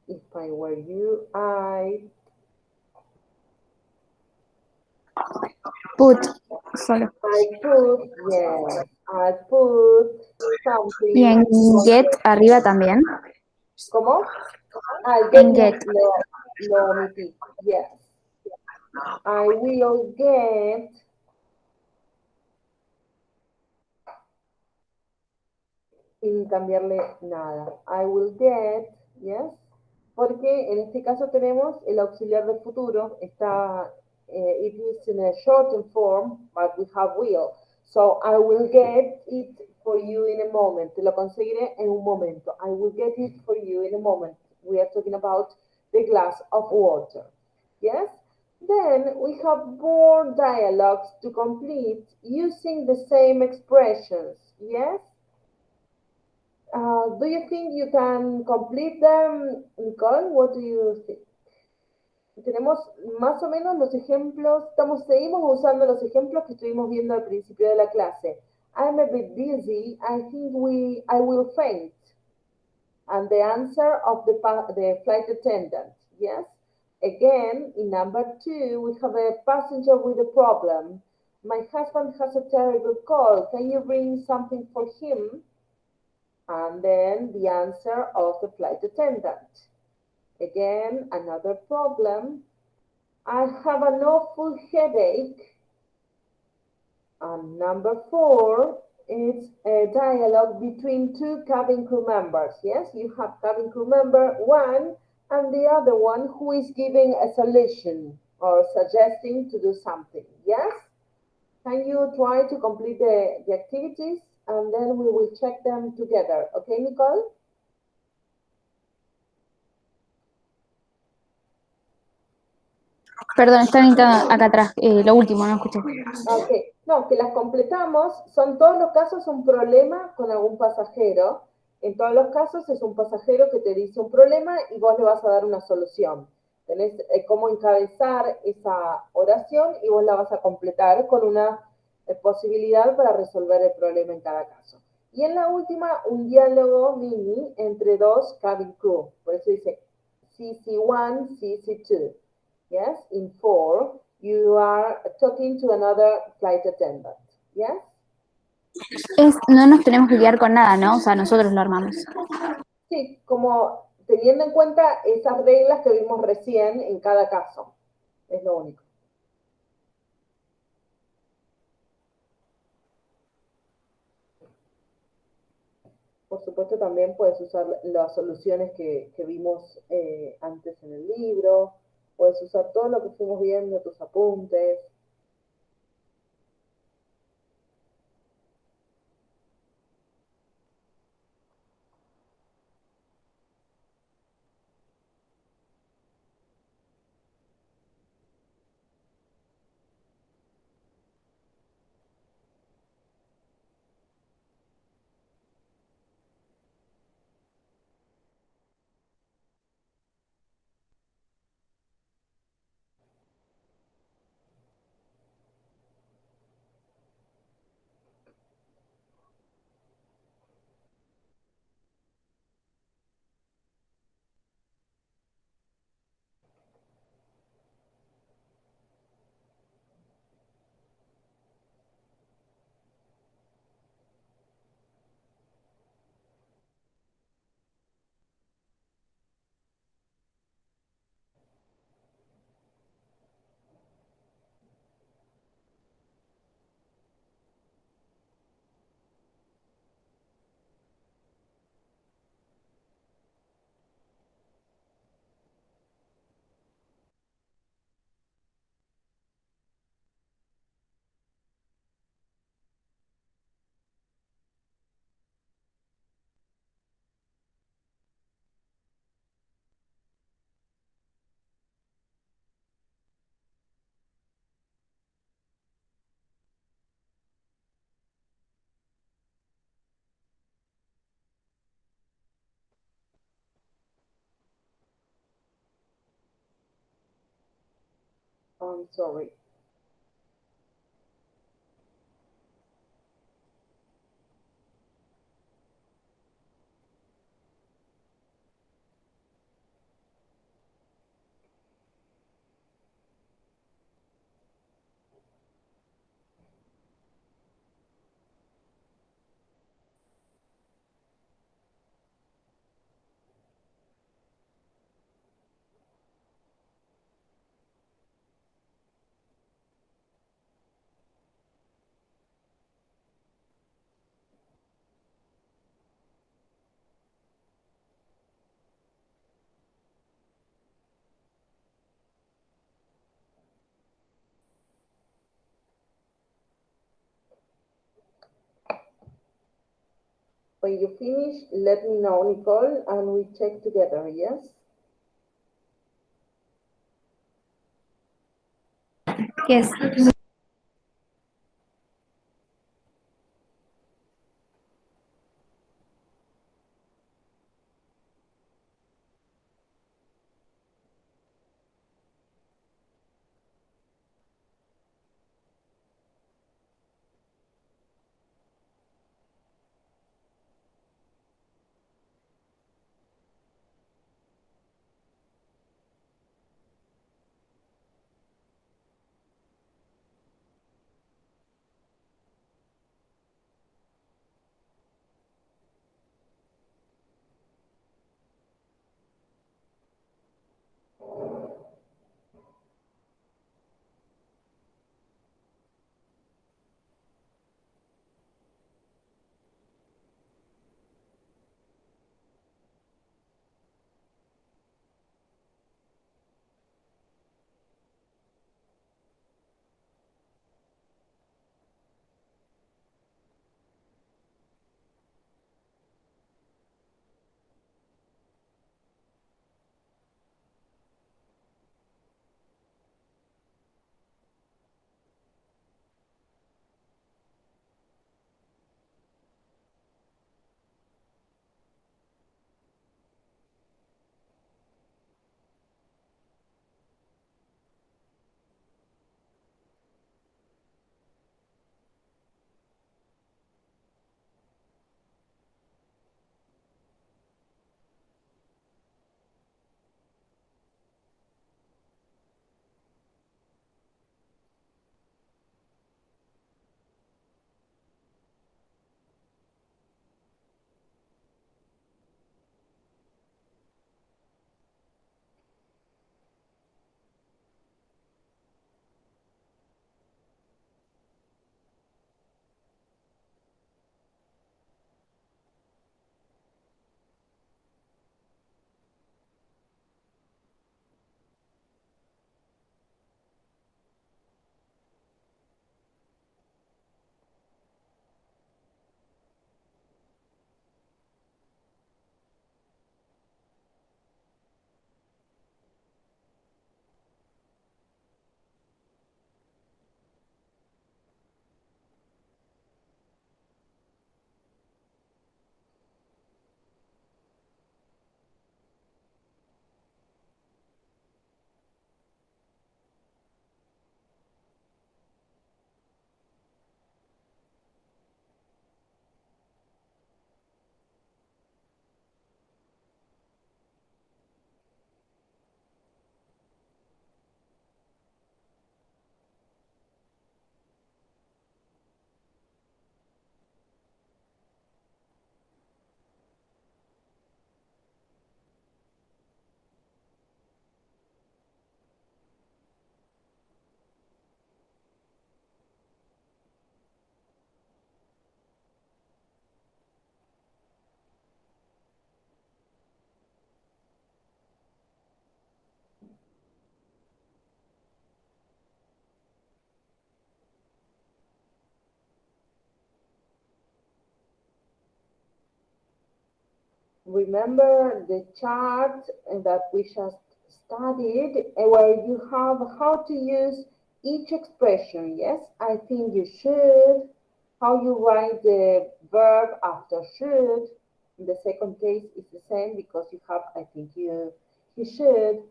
Speaker 1: If I were you, I
Speaker 4: Put solo.
Speaker 1: put, yes, I put
Speaker 4: Y
Speaker 1: something
Speaker 4: en
Speaker 1: on
Speaker 4: get
Speaker 1: the,
Speaker 4: arriba también.
Speaker 1: ¿cómo? I get
Speaker 4: En get.
Speaker 1: lo omití, yes. I will get, sin cambiarle nada. I will get, yes. Porque en este caso tenemos el auxiliar del futuro, está, it is in a shortened form, but we have will. So I will get it for you in a moment. Te lo conseguiré en un momento. I will get it for you in a moment. We are talking about the glass of water. Yes? Then we have more dialogues to complete using the same expressions. Yes? Do you think you can complete them, Nicole? What do you think? Tenemos más o menos los ejemplos, seguimos usando los ejemplos que estuvimos viendo al principio de la clase. I'm a bit dizzy. I think I will faint. And the answer of the flight attendant, yes? Again, in number 2, we have a passenger with a problem. My husband has a terrible cold. Can you bring something for him? And then the answer of the flight attendant. Again, another problem. I have an awful headache. And number 4, it's a dialogue between two cabin crew members. Yes, you have cabin crew member 1 and the other one who is giving a solution or suggesting to do something. Yes? Can you try to complete the activities and then we will check them together. Okay, Nicole?
Speaker 4: Perdón, están entrando acá atrás. Lo último, no escuché.
Speaker 1: Ok, no, que las completamos, son todos los casos un problema con algún pasajero. En todos los casos es un pasajero que te dice un problema y vos le vas a dar una solución. Tenés cómo encabezar esa oración y vos la vas a completar con una posibilidad para resolver el problema en cada caso. Y en la última, un diálogo mini entre dos cabin crew. Por eso dice CC1, CC2. Yes, in 4, you are talking to another flight attendant. Yes?
Speaker 4: No nos tenemos que guiar con nada, ¿no? O sea, nosotros lo armamos.
Speaker 1: Sí, como teniendo en cuenta esas reglas que vimos recién en cada caso. Es lo único. Por supuesto, también puedes usar las soluciones que vimos antes en el libro. Puedes usar todo lo que fuimos viendo, tus apuntes. I'm sorry. When you finish, let me know, Nicole, and we check together, yes?
Speaker 4: Yes.
Speaker 1: Remember the chart that we just studied where you have how to use each expression, yes? I think you should, how you write the verb after should. In the second case, it's the same because you have, I think you should.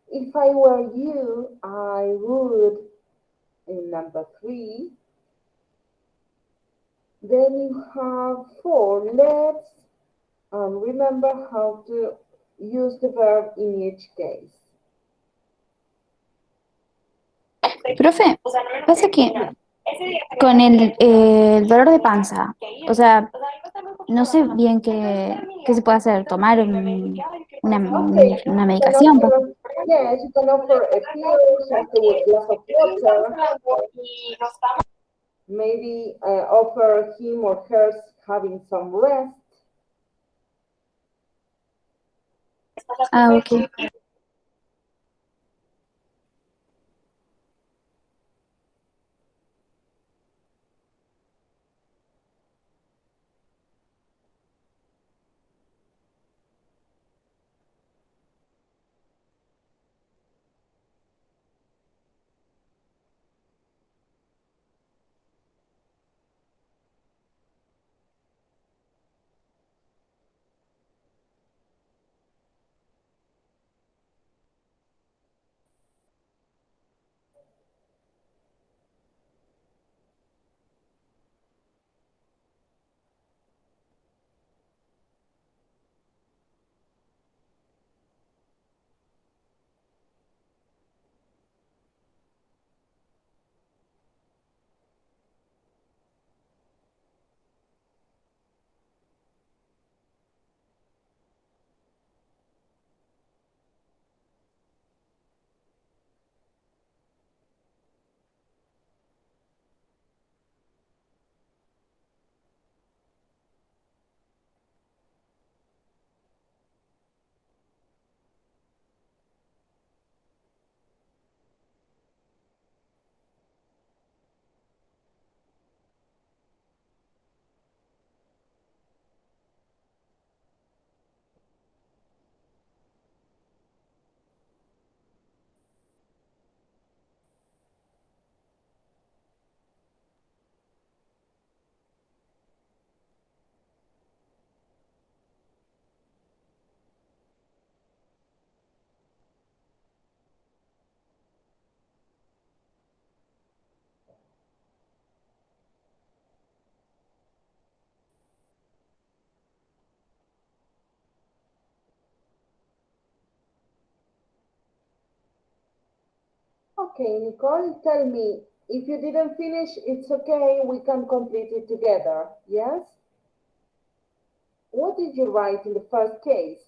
Speaker 1: If I were you, I would, in number three. Then you have four, let's, and remember how to use the verb in each case.
Speaker 4: Profe, pasa que con el dolor de panza, o sea, no sé bien qué se puede hacer, tomar
Speaker 1: Okay,
Speaker 4: una
Speaker 1: you can
Speaker 4: medicación.
Speaker 1: offer, yes, you can offer a pill, just a glass of water. Maybe offer him or her having some rest.
Speaker 4: Ah, ok.
Speaker 1: Okay, Nicole, tell me. If you didn't finish, it's okay. We can complete it together. Yes? What did you write in the first case?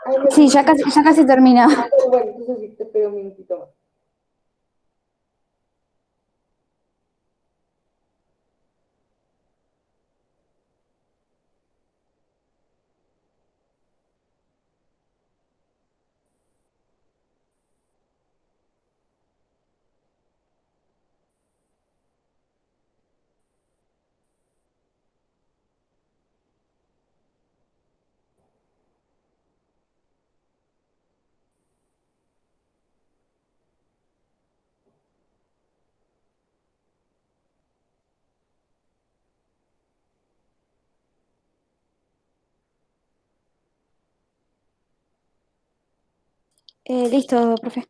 Speaker 1: I me
Speaker 4: Sí,
Speaker 1: olvidé.
Speaker 4: ya casi termino.
Speaker 1: Pero bueno, entonces sí te espero un minutito más.
Speaker 4: Listo, profe.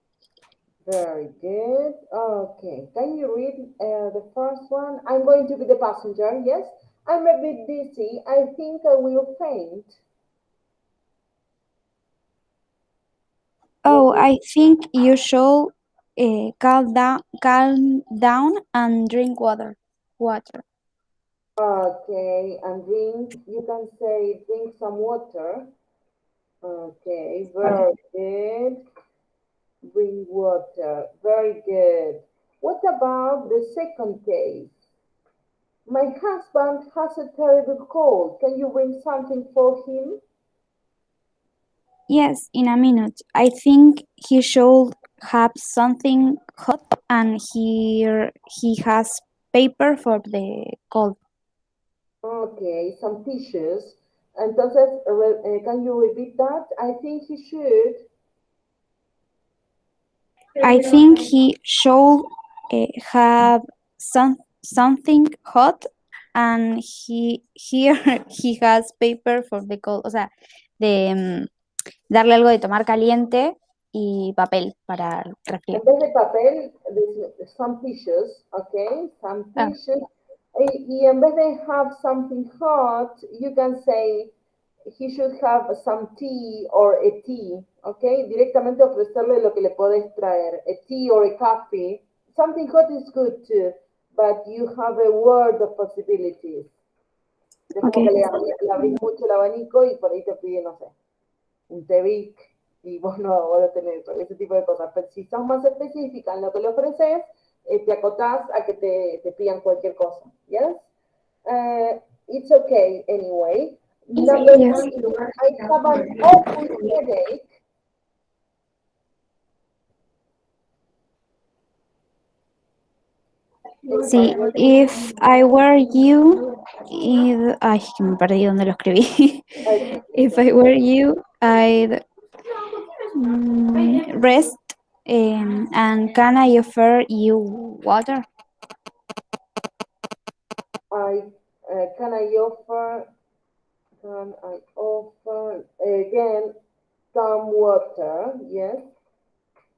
Speaker 1: Very good. Okay, can you read the first one? I'm going to be the passenger, yes? I'm a bit dizzy. I think I will faint.
Speaker 4: Oh, I think you should calm down and drink water. Water.
Speaker 1: Okay, and drink, you can say drink some water. Okay, very good. Drink water, very good. What about the second case? My husband has a terrible cold. Can you bring something for him?
Speaker 4: Yes, in a minute. I think he should have something hot, and here he has paper for the cold.
Speaker 1: Okay, some tissues. Entonces, can you repeat that? I think he should.
Speaker 4: I think he should have something hot, and here he has paper for the cold. O sea, de darle algo de tomar caliente y papel para el resfriado.
Speaker 1: En vez de papel, some tissues, okay? Some
Speaker 4: Ah,
Speaker 1: tissues. Y en vez de have something hot, you can say he should have some tea or a tea, okay? Directamente ofrecerle lo que le podés traer, a tea or a coffee. Something hot is good too, but you have a world of possibilities. Es como
Speaker 4: okay.
Speaker 1: que le abrís mucho el abanico y por ahí te pide, no sé, un té Vic y vos no tenés ese tipo de cosas. Pero si sos más específica en lo que le ofreces, te acotás a que te pidan cualquier cosa. Yes? It's okay anyway. Number
Speaker 4: Yes.
Speaker 1: two, I have an awful headache.
Speaker 4: Sí, if I were you, ay, que me perdí donde lo escribí. If I were you, I'd rest. And can I offer you water?
Speaker 1: Can I offer again some water? Yes.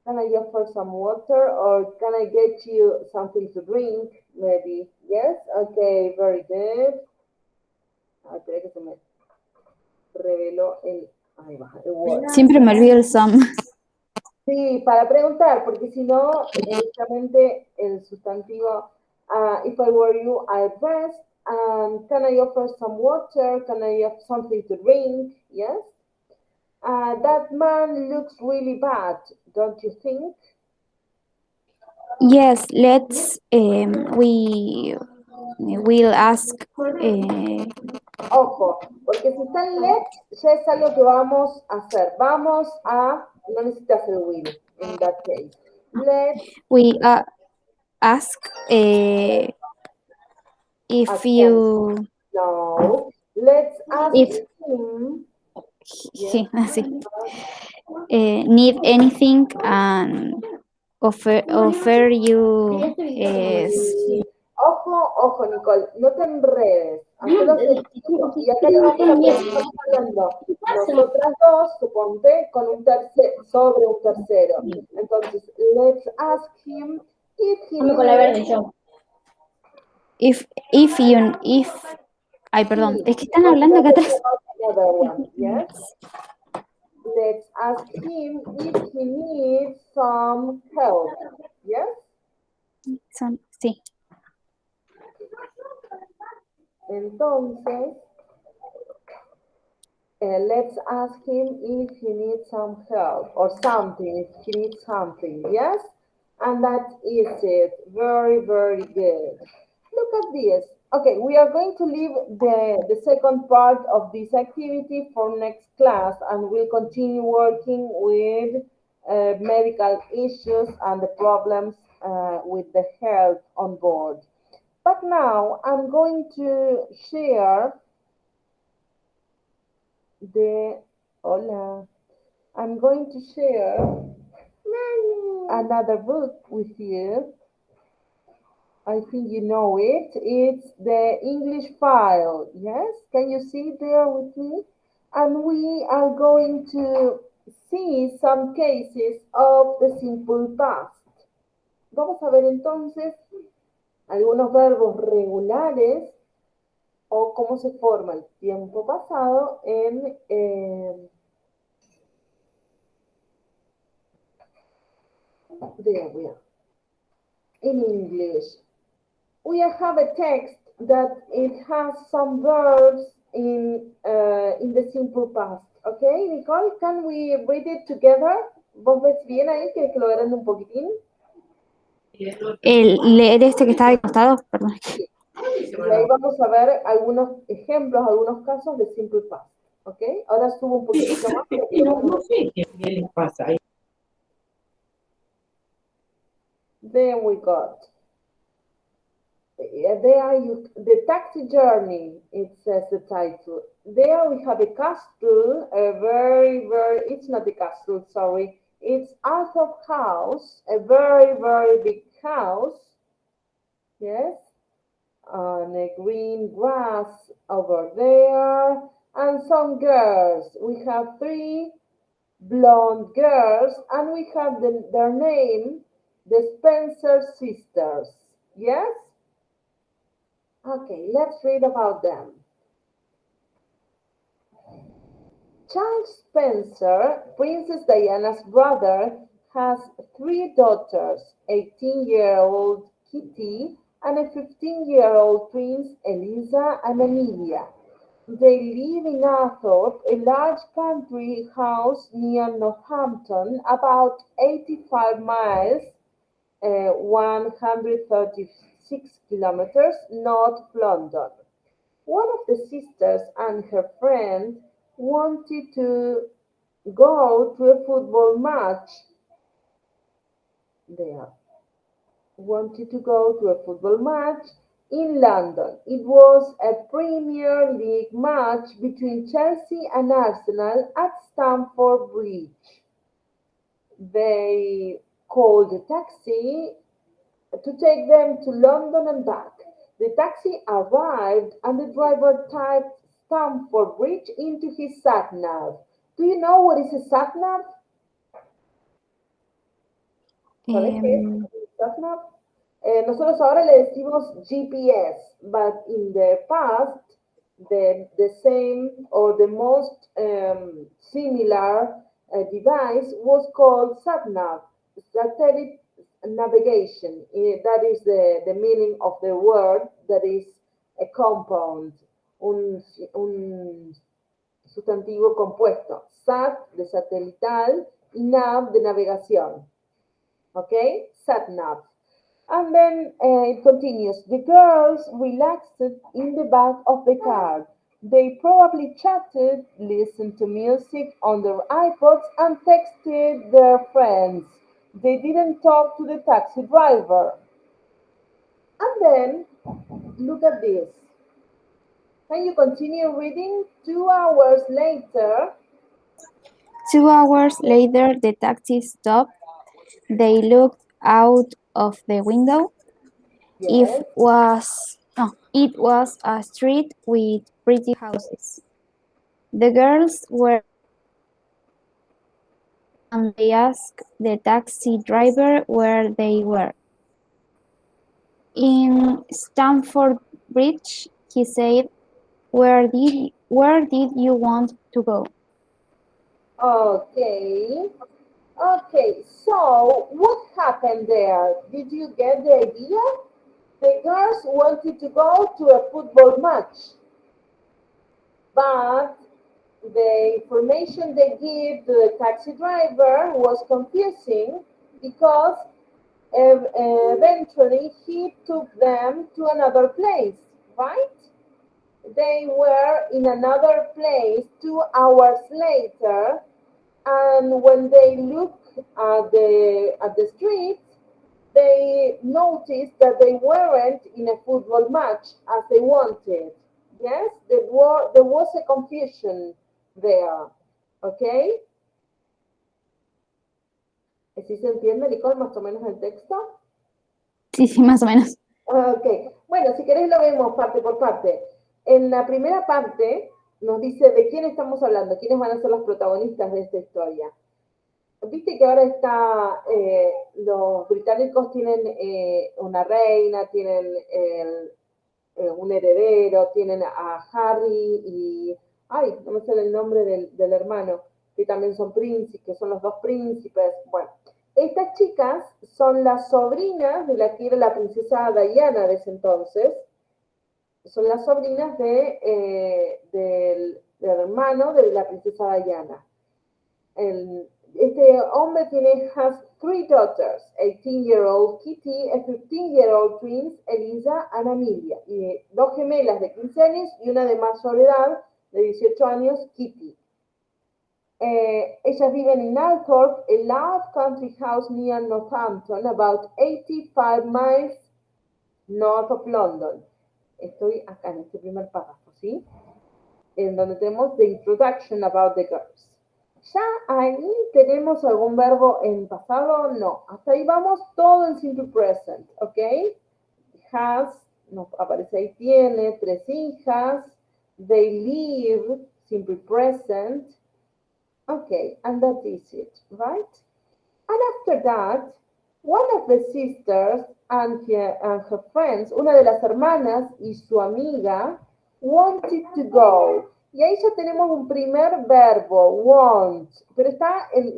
Speaker 1: Can I offer some water or can I get you something to drink? Maybe. Yes? Okay, very good. Ah, espera que se me reveló el. Ahí va, el word.
Speaker 4: Siempre me olvido el some.
Speaker 1: Sí, para preguntar, porque si no, directamente el sustantivo, if I were you, I'd rest. Can I offer some water? Can I have something to drink? Yes? That man looks really bad, don't you think?
Speaker 4: Yes, let's. We will ask.
Speaker 1: Ojo, porque si está en let's, ya es algo que vamos a hacer. Vamos a, no necesitas el will, in that case. Let's
Speaker 4: We ask if
Speaker 1: ask
Speaker 4: you.
Speaker 1: no. Let's ask
Speaker 4: If
Speaker 1: him.
Speaker 4: sí, así. Need anything and offer you
Speaker 1: Ojo, ojo, Nicole, no te enredes. Hacelo sencillo. Y acá le vamos a poner, estamos hablando nosotras dos, suponte, con un tercero, sobre un tercero. Entonces, let's ask him if he needs
Speaker 4: if ay, perdón, es que están hablando acá atrás.
Speaker 1: another one, yes? Let's ask him if he needs some help, yes?
Speaker 4: Sí.
Speaker 1: Entonces, let's ask him if he needs some help or something, if he needs something, yes? And that is it. Very, very good. Look at this. Okay, we are going to leave the second part of this activity for next class, and we'll continue working with medical issues and the problems with the health on board. But now I'm going to share the hola. I'm going to share another book with you. I think you know it. It's the English file. Yes, can you see it there with me? And we are going to see some cases of the simple past. Vamos a ver entonces algunos verbos regulares o cómo se forma el tiempo pasado there we are, in English. We have a text that it has some verbs in the simple past. Okay, Nicole, can we read it together? ¿Vos ves bien ahí? ¿Quieres que lo agrande un poquitín?
Speaker 4: Leer este que está de costado, perdón.
Speaker 1: Sí. Y ahí vamos a ver algunos ejemplos, algunos casos de simple past. ¿Ok? Ahora subo un poquitito más.
Speaker 9: No sé qué les pasa.
Speaker 1: Then we got there you, the taxi journey, it says the title. There we have a castle, a very, very, it's not a castle, sorry. It's Arthur's house, a very, very big house. Yes. And a green grass over there. And some girls. We have 3 blonde girls, and we have their name, the Spencer sisters. Yes? Okay, let's read about them. Charles Spencer, Princess Diana's brother, has 3 daughters, 18-year-old Kitty and a 15-year-old twins, Eliza and Amelia. They live in Arthorpe, a large country house near Northampton, about 85 miles, 136 kilometers north of London. One of the sisters and her friend wanted to go to a football match there. Wanted to go to a football match in London. It was a Premier League match between Chelsea and Arsenal at Stamford Bridge. They called a taxi to take them to London and back. The taxi arrived and the driver typed Stamford Bridge into his sat-nav. Do you know what is a sat-nav? ¿Cuál es sat-nav? Nosotros ahora le decimos GPS, but in the past, the same or the most similar device was called sat-nav, satellite navigation. That is the meaning of the word, that is a compound, un sustantivo compuesto. Sat de satelital y nav de navegación. Okay, sat-nav. And then it continues. The girls relaxed in the back of the car. They probably chatted, listened to music on their iPods, and texted their friends. They didn't talk to the taxi driver. And then, look at this. Can you continue reading? 2 hours later.
Speaker 4: 2 hours later, the taxi stopped. They looked out of the window.
Speaker 1: Yes.
Speaker 4: It was a street with pretty houses. The girls were, and they asked the taxi driver where they were. In Stamford Bridge, he said, where did you want to go?
Speaker 1: Okay. Okay, so what happened there? Did you get the idea? The girls wanted to go to a football match, but the information they give to the taxi driver was confusing because eventually he took them to another place, right? They were in another place 2 hours later, and when they looked at the streets, they noticed that they weren't in a football match as they wanted. Yes, there was a confusion there. Okay, ¿sí se entiende, Nicole, más o menos el texto?
Speaker 4: Sí, sí, más o menos.
Speaker 1: Ok, bueno, si querés lo vemos parte por parte. En la primera parte nos dice de quién estamos hablando, quiénes van a ser los protagonistas de esta historia. Viste que ahora los británicos tienen una reina, tienen un heredero, tienen a Harry y, ay, no me sale el nombre del hermano, que también son príncipes, que son los dos príncipes. Bueno, estas chicas son las sobrinas de la que era la princesa Diana de ese entonces, son las sobrinas del hermano de la princesa Diana. Este hombre has 3 daughters, a 18-year-old Kitty, a 15-year-old twins, Elisa and Amelia, y 2 gemelas de 15 años y una de mayor edad, de 18 años, Kitty. Ellas viven en Althorpe, a large country house near Northampton, about 85 miles north of London. Estoy acá en este primer párrafo, ¿sí? En donde tenemos the introduction about the girls. ¿Ya ahí tenemos algún verbo en pasado? No. Hasta ahí vamos todo en simple present, ¿ok? Has, nos aparece ahí, tiene 3 hijas. They live, simple present. Okay, and that is it, right? And after that, one of the sisters and her friends, una de las hermanas y su amiga, wanted to go. Y ahí ya tenemos un primer verbo, want. Pero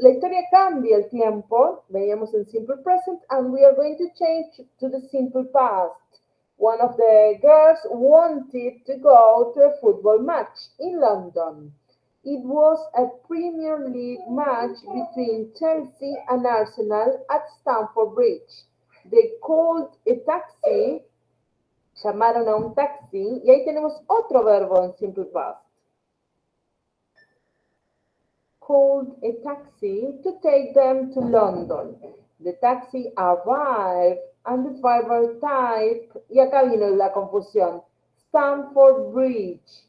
Speaker 1: la historia cambia el tiempo. Veíamos en simple present, and we are going to change to the simple past. One of the girls wanted to go to a football match in London. It was a Premier League match between Chelsea and Arsenal at Stamford Bridge. They called a taxi, llamaron a un taxi, y ahí tenemos otro verbo en simple past. Called a taxi to take them to London. The taxi arrived and the driver typed, y acá vino la confusión, Stamford Bridge.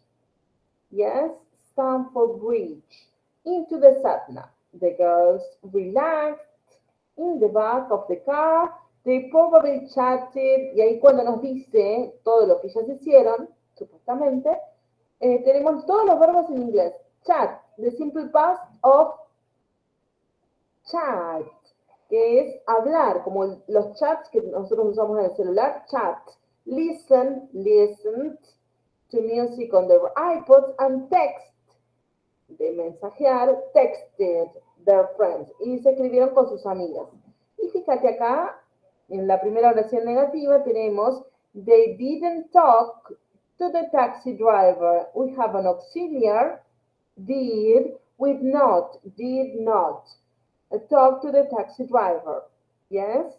Speaker 1: Yes, Stamford Bridge. Into the satnav. The girls relaxed in the back of the car. They probably chatted. Y ahí cuando nos dice todo lo que ellas hicieron, supuestamente, tenemos todos los verbos en inglés. Chat, the simple past of chat, que es hablar, como los chats que nosotros usamos en el celular, chat. Listen, listened to music on their iPods, and text, de mensajear, texted their friends, y se escribieron con sus amigas. Y fíjate acá, en la primera oración negativa tenemos, they didn't talk to the taxi driver. We have an auxiliar, did, with not, did not. Talk to the taxi driver. Yes?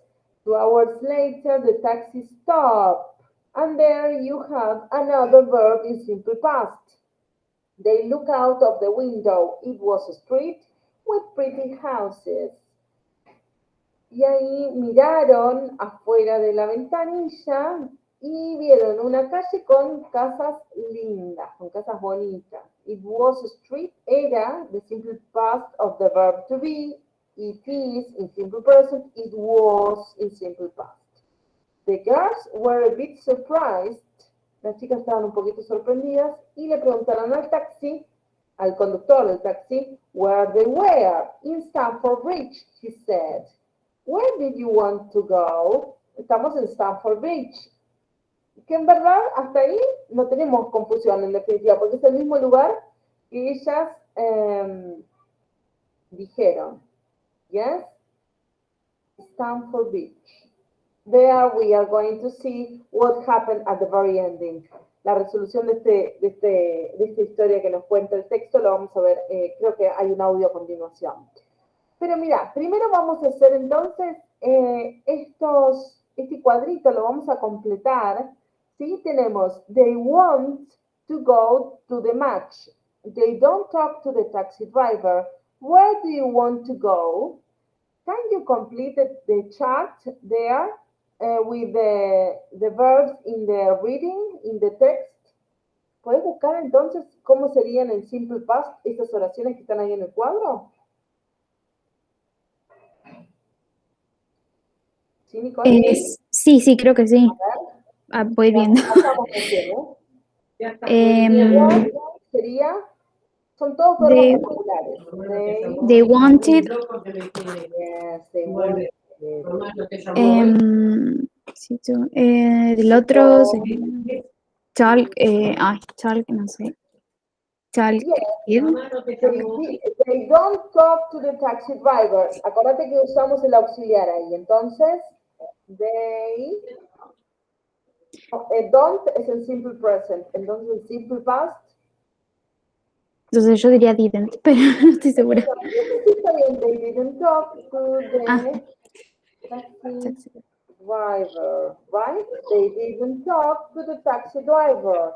Speaker 1: 2 hours later, the taxi stopped. And there you have another verb in simple past. They look out of the window. It was a street with pretty houses. Y ahí miraron afuera de la ventanilla y vieron una calle con casas lindas, con casas bonitas. It was a street, era the simple past of the verb to be. It is in simple present. It was in simple past. The girls were a bit surprised. Las chicas estaban un poquito sorprendidas y le preguntaron al conductor del taxi, where they were. In Stamford Bridge, he said. Where did you want to go? Estamos en Stamford Bridge. Que en verdad, hasta ahí no tenemos confusión en definitiva, porque es el mismo lugar que ellas dijeron. Yes? Stand for beach. There we are going to see what happened at the very ending. La resolución de esta historia que nos cuenta el texto lo vamos a ver, creo que hay un audio a continuación. Pero mira, primero vamos a hacer entonces este cuadrito, lo vamos a completar. ¿Sí? Tenemos, they want to go to the match. They don't talk to the taxi driver. Where do you want to go? Can you complete the chart there with the verbs in the reading, in the text? ¿Puedes buscar entonces cómo serían en simple past esas oraciones que están ahí en el cuadro? ¿Sí, Nicole?
Speaker 4: Sí, creo que sí. Voy viendo.
Speaker 1: Pasamos recién,
Speaker 4: Em,
Speaker 1: sería, son todos verbos
Speaker 4: they,
Speaker 1: regulares.
Speaker 4: they wanted.
Speaker 1: Yes, they wanted.
Speaker 4: Sí, el otro sería talk, talk, no sé. Talk.
Speaker 1: Yes. They don't talk to the taxi driver. Acordate que usamos el auxiliar ahí. Entonces, they don't es el simple present. Entonces, el simple past.
Speaker 4: Entonces yo diría didn't, pero no estoy segura.
Speaker 1: They didn't talk to the taxi driver, right? They didn't talk to the taxi driver.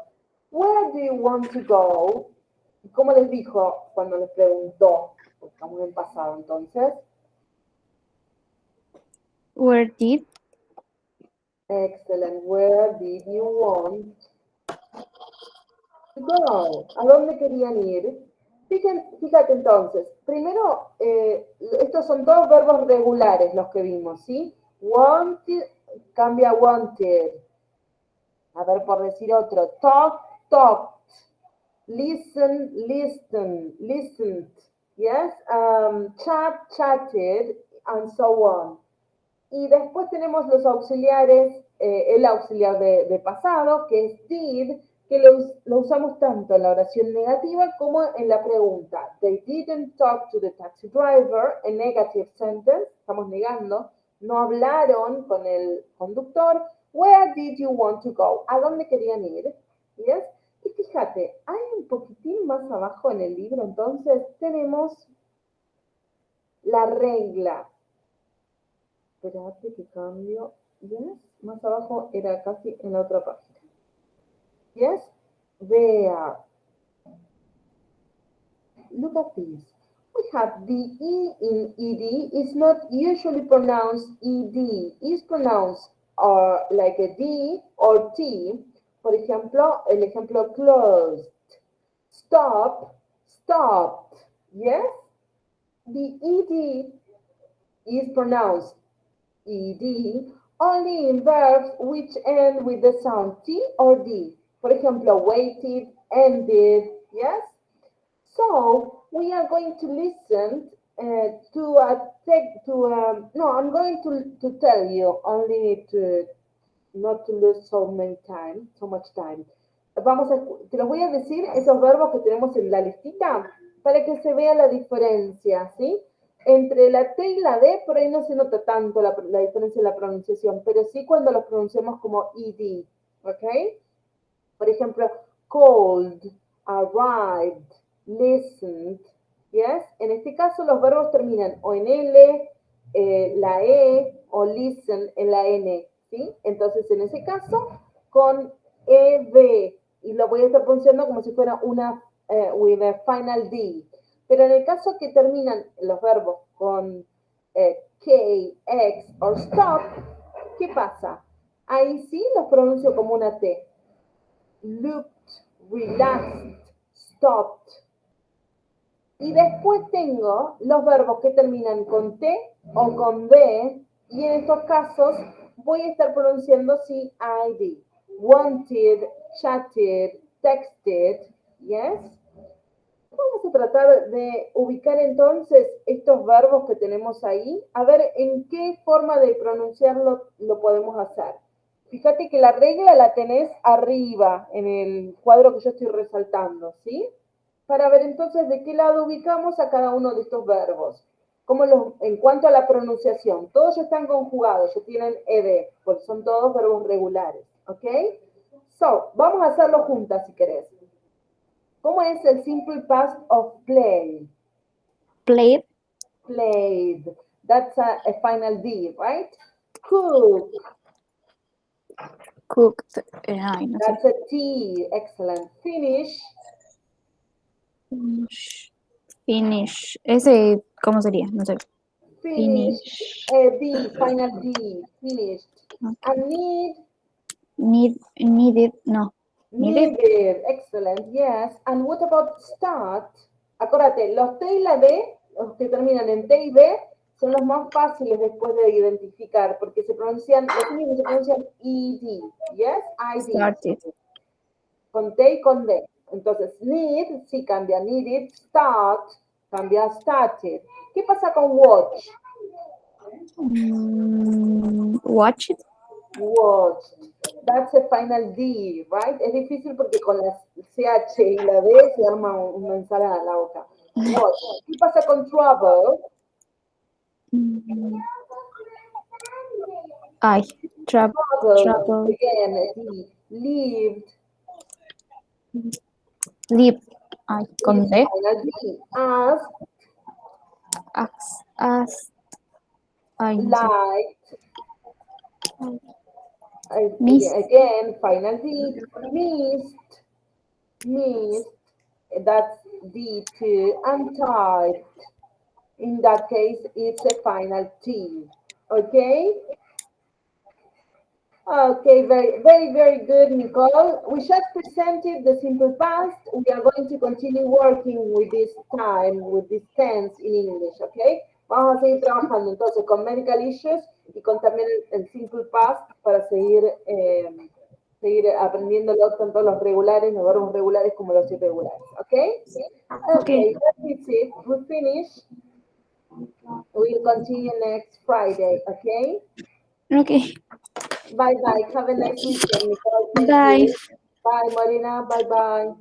Speaker 1: Where do you want to go? ¿Cómo les dijo cuando les preguntó? Porque estamos en pasado, entonces.
Speaker 4: Where did?
Speaker 1: Excellent. Where did you want to go? ¿A dónde querían ir? Fíjate entonces, primero, estos son todos verbos regulares los que vimos, ¿sí? Wanted, cambia wanted. A ver, por decir otro. Talk, talked. Listen, listened. Yes? Chat, chatted, and so on. Y después tenemos los auxiliares, el auxiliar de pasado, que es did, que lo usamos tanto en la oración negativa como en la pregunta. They didn't talk to the taxi driver, a negative sentence, estamos negando, no hablaron con el conductor. Where did you want to go? ¿A dónde querían ir? Yes? Y fíjate, hay un poquitín más abajo en el libro, entonces tenemos la regla. Espérate que cambio. Yes, más abajo era casi en la otra página. Yes, there. Look at this. We have the E in ED is not usually pronounced ED. It's pronounced like a D or T. Por ejemplo, el ejemplo closed. Stop, stopped. Yes? The ED is pronounced ED only in verbs which end with the sound T or D. Por ejemplo, waited, ended, yes? So, we are going to listen I'm going to tell you only to not to lose so much time. Te los voy a decir esos verbos que tenemos en la listita para que se vea la diferencia, ¿sí? Entre la T y la D, por ahí no se nota tanto la diferencia en la pronunciación, pero sí cuando los pronunciamos como ED, ¿ok? Por ejemplo, cold, arrived, listened, ¿yes? En este caso los verbos terminan o en L, la E, o listen en la N, ¿sí? Entonces, en ese caso, con ED, y lo voy a estar pronunciando como si fuera una, with a final D. Pero en el caso que terminan los verbos con K, X o stop, ¿qué pasa? Ahí sí los pronuncio como una T. Looked, relaxed, stopped. Y después tengo los verbos que terminan con T o con D, y en estos casos voy a estar pronunciando sí ID. Wanted, chatted, texted, yes? Vamos a tratar de ubicar entonces estos verbos que tenemos ahí, a ver en qué forma de pronunciarlo lo podemos hacer. Fíjate que la regla la tenés arriba en el cuadro que yo estoy resaltando, ¿sí? Para ver entonces de qué lado ubicamos a cada uno de estos verbos. En cuanto a la pronunciación, todos están conjugados, ya tienen ed, porque son todos verbos regulares, ¿ok? So, vamos a hacerlo juntas si querés. ¿Cómo es el simple past of play?
Speaker 4: Played.
Speaker 1: Played. That's a final D, right? Cook.
Speaker 4: Cooked. Ay, no sé.
Speaker 1: That's a T. Excellent. Finish.
Speaker 4: Finish. Ese, ¿cómo sería? No sé.
Speaker 1: Finish. D. Final D. Finished.
Speaker 4: Okay.
Speaker 1: And need.
Speaker 4: Needed. No. Needed.
Speaker 1: Needed. Excellent. Yes. And what about start? Acuérdate, los T y la D, los que terminan en T y B, son los más fáciles después de identificar, porque se pronuncian, los únicos se pronuncian ED, yes, ID.
Speaker 4: Started.
Speaker 1: Con T y con D. Entonces, need, sí cambia, needed, start, cambia started. ¿Qué pasa con watch?
Speaker 4: Watched.
Speaker 1: Watched. That's a final D, right? Es difícil porque con la CH y la D se arma una ensalada en la boca. Watch. ¿Qué pasa con trouble?
Speaker 4: Ay, trouble.
Speaker 1: Again, D. Lived.
Speaker 4: Live. Ay, con D.
Speaker 1: Final D.
Speaker 4: As. Ay, no sé.
Speaker 1: Liked.
Speaker 4: Missed.
Speaker 1: Again, final D. Missed. That's D too. And typed. In that case, it's a final T. Okay? Okay, very good, Nicole. We just presented the simple past. We are going to continue working with this time, with this tense in English, okay? Vamos a seguir trabajando entonces con medical issues y con también el simple past para seguir aprendiéndolo tanto los regulares, los verbos regulares como los irregulares, okay? Okay, that's it. We finish. We'll continue next Friday, okay?
Speaker 4: Okay.
Speaker 1: Bye-bye. Have a nice weekend, Nicole. Thank
Speaker 4: Bye.
Speaker 1: you. Bye, Marina. Bye-bye.